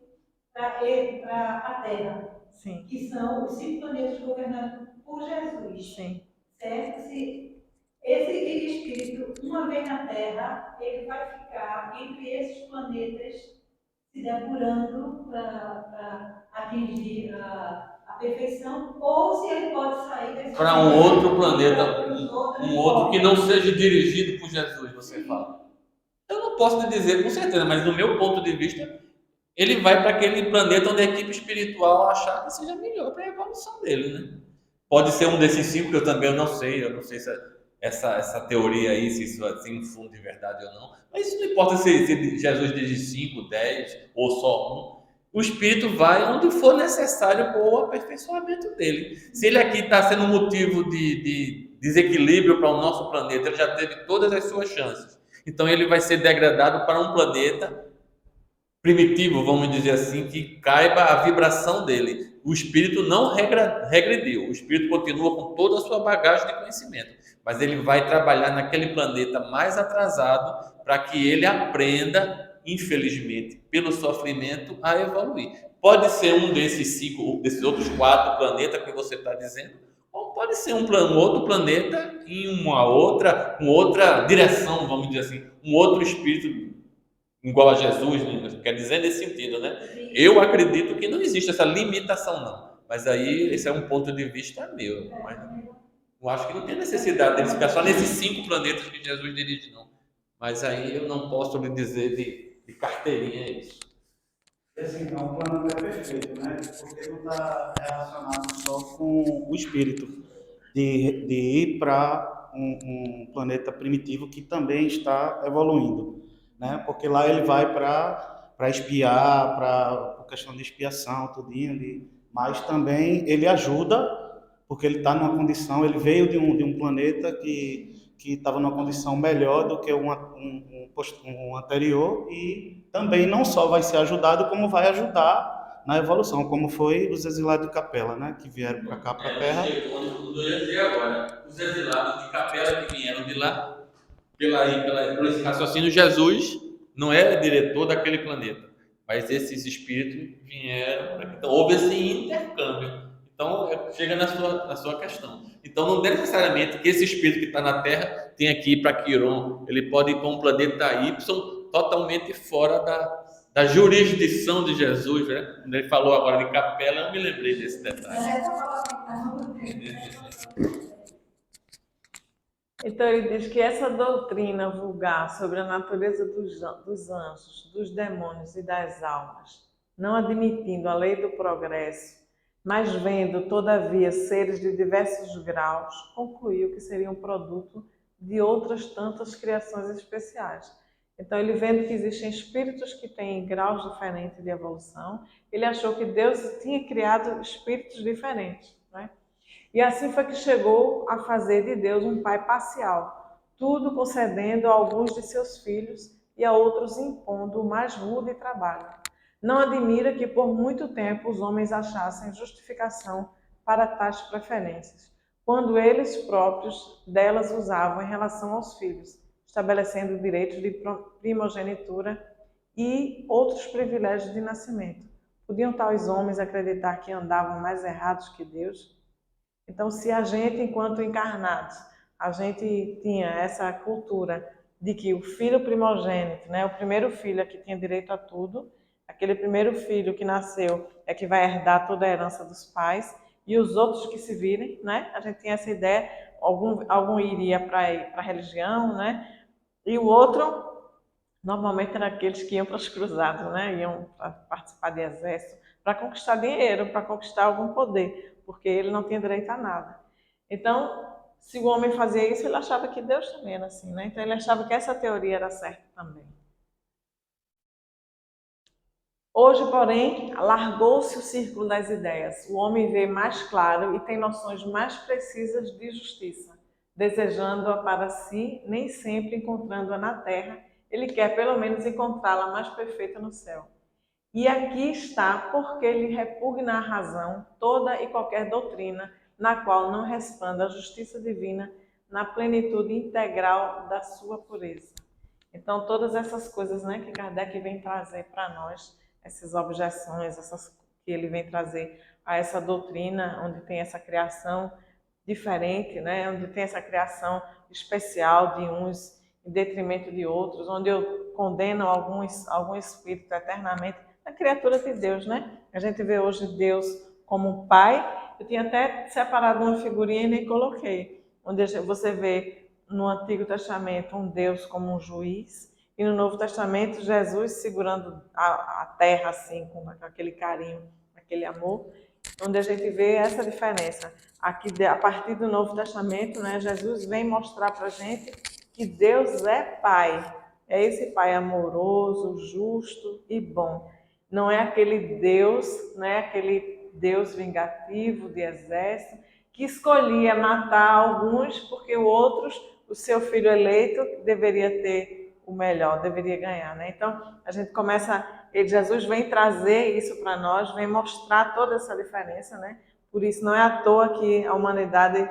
para a Terra,
Sim.
que são os 5 planetas governados por Jesus.
Sim.
Certo? Se esse espírito, uma vez na Terra, ele vai ficar entre esses planetas, se depurando para atingir a perfeição, ou se ele pode sair desse
Para um outro planeta, um outro que não seja dirigido por Jesus, você fala. Eu não posso lhe dizer com certeza, mas do meu ponto de vista, ele vai para aquele planeta onde a equipe espiritual achar que seja melhor para a evolução dele, né? Pode ser um desses 5 que eu também não sei se essa teoria aí, se isso tem um fundo de verdade ou não. Mas isso não importa se Jesus dirige 5, 10 ou só um. O espírito vai onde for necessário para o aperfeiçoamento dele. Se ele aqui está sendo motivo de desequilíbrio para o nosso planeta, ele já teve todas as suas chances. Então ele vai ser degradado para um planeta primitivo, vamos dizer assim, que caiba a vibração dele. O espírito não regrediu, o espírito continua com toda a sua bagagem de conhecimento, mas ele vai trabalhar naquele planeta mais atrasado para que ele aprenda, infelizmente, pelo sofrimento, a evoluir. Pode ser um desses 5, desses outros 4 planetas que você está dizendo, ou pode ser um outro planeta em uma outra direção, vamos dizer assim, um outro espírito igual a Jesus, né? Quer dizer nesse sentido, né? Eu acredito que não existe essa limitação, não. Mas aí, esse é um ponto de vista meu. Mas eu acho que não tem necessidade deles ficar só nesses 5 planetas que Jesus dirige, não. Mas aí eu não posso lhe dizer de carteirinha isso.
Assim, é um plano até perfeito, né? Porque não está relacionado só com o espírito de ir para um planeta primitivo que também está evoluindo, né? Porque lá ele vai para espiar, para questão de expiação, tudinho ali, mas também ele ajuda, porque ele está numa condição, ele veio de um planeta que estava numa condição melhor do que um anterior, e também não só vai ser ajudado, como vai ajudar na evolução, como foi os exilados de Capela, né? Que vieram para cá, para a Terra.
Eu ia dizer agora, os exilados de Capela que vieram de lá, pelo esse raciocínio, Jesus não é diretor daquele planeta, mas esses espíritos vieram. Então houve esse intercâmbio. Então chega na sua questão. Então não é necessariamente que esse espírito que está na Terra tenha que ir para Quiron. Ele pode ir para um planeta Y totalmente fora da jurisdição de Jesus, né? Quando ele falou agora de Capela, eu me lembrei desse detalhe.
Então ele diz que essa doutrina vulgar sobre a natureza dos anjos, dos demônios e das almas, não admitindo a lei do progresso, mas vendo, todavia, seres de diversos graus, concluiu que seria um produto de outras tantas criações especiais. Então, ele vendo que existem espíritos que têm graus diferentes de evolução, ele achou que Deus tinha criado espíritos diferentes, né? E assim foi que chegou a fazer de Deus um pai parcial, tudo concedendo a alguns de seus filhos e a outros impondo o mais rude trabalho. Não admira que por muito tempo os homens achassem justificação para tais preferências, quando eles próprios delas usavam em relação aos filhos, estabelecendo direitos de primogenitura e outros privilégios de nascimento. Podiam tais homens acreditar que andavam mais errados que Deus? Então, se a gente, enquanto encarnados, a gente tinha essa cultura de que o filho primogênito, né, o primeiro filho é que tinha direito a tudo, aquele primeiro filho que nasceu é que vai herdar toda a herança dos pais, e os outros que se virem, né? A gente tinha essa ideia, algum iria para a religião, né? E o outro, normalmente, eram aqueles que iam para os cruzados, né? Iam para participar de exército, para conquistar dinheiro, para conquistar algum poder, porque ele não tinha direito a nada. Então, se o homem fazia isso, ele achava que Deus também era assim, né? Então, ele achava que essa teoria era certa também. Hoje, porém, alargou-se o círculo das ideias. O homem vê mais claro e tem noções mais precisas de justiça, desejando-a para si, nem sempre encontrando-a na terra, ele quer pelo menos encontrá-la mais perfeita no céu. E aqui está porque lhe repugna a razão toda e qualquer doutrina na qual não respanda a justiça divina na plenitude integral da sua pureza. Então, todas essas coisas, né, que Kardec vem trazer para nós, essas objeções, que ele vem trazer a essa doutrina, onde tem essa criação diferente, né, onde tem essa criação especial de uns em detrimento de outros, onde eu condeno algum espírito eternamente, a criatura de Deus, né? A gente vê hoje Deus como um pai. Eu tinha até separado uma figurinha e nem coloquei, onde você vê no Antigo Testamento um Deus como um juiz e no Novo Testamento Jesus segurando a terra assim, com aquele carinho, aquele amor, onde a gente vê essa diferença. Aqui, a partir do Novo Testamento, né, Jesus vem mostrar para a gente que Deus é Pai. É esse Pai amoroso, justo e bom. Não é aquele Deus, né, aquele Deus vingativo de exército, que escolhia matar alguns porque o seu filho eleito, deveria ter o melhor, deveria ganhar, né? Então, a gente começa, Jesus vem trazer isso para nós, vem mostrar toda essa diferença, né? Por isso, não é à toa que a humanidade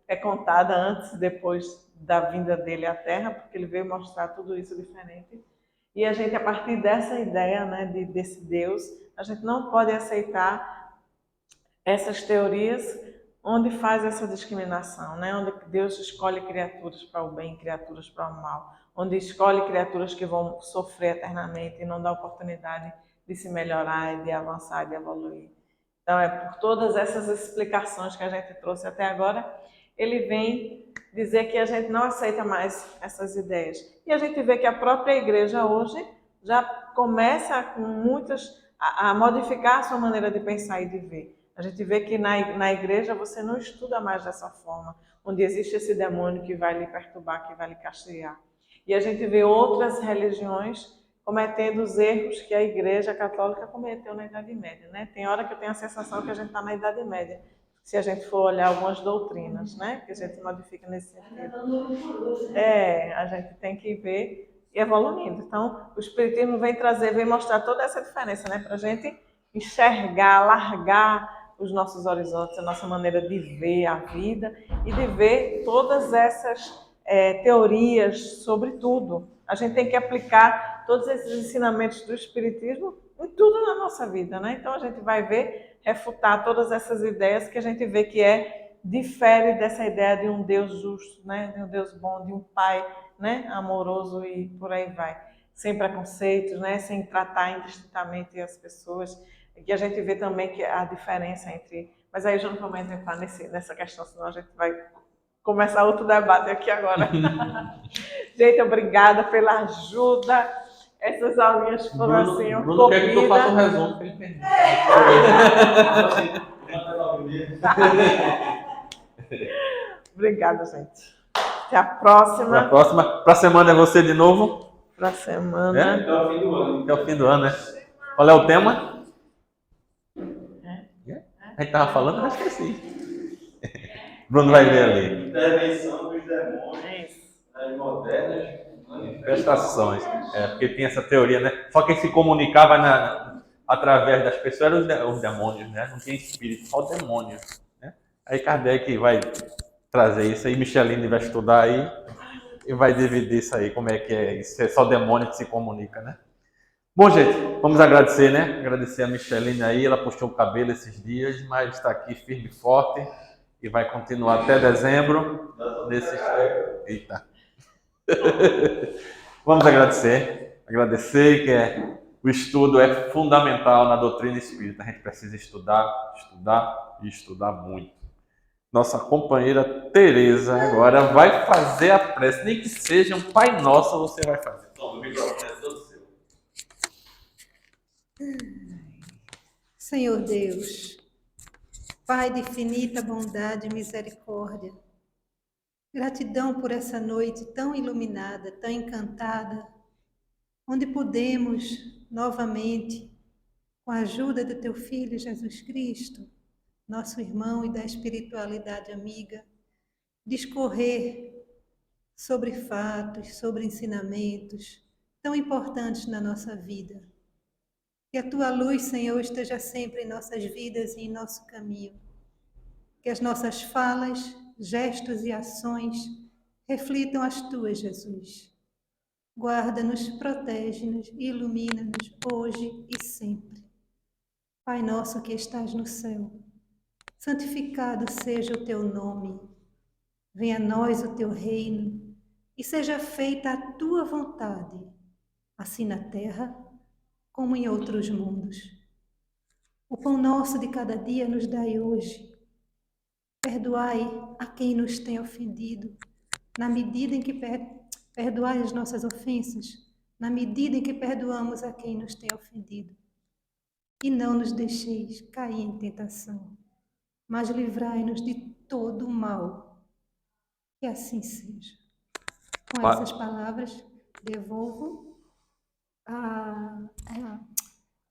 é contada antes e depois da vinda dele à Terra, porque ele veio mostrar tudo isso diferente. E a gente, a partir dessa ideia, né, desse Deus, a gente não pode aceitar essas teorias onde faz essa discriminação, né? Onde Deus escolhe criaturas para o bem, criaturas para o mal, onde escolhe criaturas que vão sofrer eternamente e não dá oportunidade de se melhorar, de avançar, de evoluir. Então, é por todas essas explicações que a gente trouxe até agora, ele vem dizer que a gente não aceita mais essas ideias. E a gente vê que a própria igreja hoje já começa com a modificar a sua maneira de pensar e de ver. A gente vê que na igreja você não estuda mais dessa forma, onde existe esse demônio que vai lhe perturbar, que vai lhe castigar. E a gente vê outras religiões cometendo os erros que a Igreja Católica cometeu na Idade Média, né? Tem hora que eu tenho a sensação que a gente está na Idade Média, se a gente for olhar algumas doutrinas, né? Que a gente modifica nesse sentido. A gente tem que ver e evoluindo. Então, o Espiritismo vem mostrar toda essa diferença, né? Para a gente enxergar, alargar os nossos horizontes, a nossa maneira de ver a vida e de ver todas essas teorias sobre tudo. A gente tem que aplicar todos esses ensinamentos do Espiritismo em tudo na nossa vida, né? Então a gente vai ver, refutar todas essas ideias que a gente vê que difere dessa ideia de um Deus justo, né? De um Deus bom, de um Pai, né? Amoroso e por aí vai. Sem preconceitos, né? Sem tratar indistintamente as pessoas. Que a gente vê também que a diferença entre... Mas aí eu já não vou mais entrar nessa questão, senão a gente vai começar outro debate aqui agora. Gente, obrigada pela ajuda. Essas aulinhas foram assim, uma
Bruno quer que eu faça um
comida.
resumo. Que ele pergunta.
Obrigada, gente. Até a
Para a
próxima.
próxima. Para a semana é você de novo?
Pra semana.
Até o fim do ano.
Até o fim do ano, né? Qual é o tema? A gente estava falando, mas esqueci. Bruno vai ver ali.
Intervenção dos demônios
Isso.
nas modernas
Manifestações. Porque tem essa teoria, né? Só quem se comunicava através das pessoas eram os demônios, né? Não tinha espírito, só demônios. Né? Aí Kardec vai trazer isso aí, Michelini vai estudar aí e vai dividir isso aí, como é que é isso. É só demônio que se comunica, né? Bom, gente, vamos agradecer, né? Agradecer a Michelini aí, ela puxou o cabelo esses dias, mas está aqui firme e forte e vai continuar até dezembro. Eita. Vamos agradecer. Agradecer que o estudo é fundamental na doutrina espírita. A gente precisa estudar, estudar e estudar muito. Nossa companheira Tereza agora vai fazer a prece, nem que seja um Pai Nosso você vai fazer. Toma, o microfone é todo seu.
Senhor Deus, Pai de infinita bondade e misericórdia, gratidão por essa noite tão iluminada, tão encantada, onde podemos novamente, com a ajuda do Teu Filho Jesus Cristo, nosso irmão e da espiritualidade amiga, discorrer sobre fatos, sobre ensinamentos tão importantes na nossa vida. Que a Tua luz, Senhor, esteja sempre em nossas vidas e em nosso caminho. Que as nossas falas, gestos e ações reflitam as Tuas, Jesus. Guarda-nos, protege-nos e ilumina-nos hoje e sempre. Pai nosso que estás no céu, santificado seja o Teu nome. Venha a nós o Teu reino e seja feita a Tua vontade, assim na terra como em outros mundos. O pão nosso de cada dia nos dai hoje. Perdoai a quem nos tem ofendido, na medida em que perdoai as nossas ofensas, na medida em que perdoamos a quem nos tem ofendido. E não nos deixeis cair em tentação, mas livrai-nos de todo o mal. Que assim seja. Com essas palavras, devolvo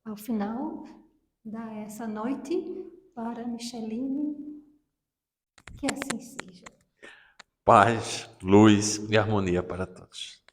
ao final dessa noite para Michelini. Que assim seja.
Paz, luz e harmonia para todos.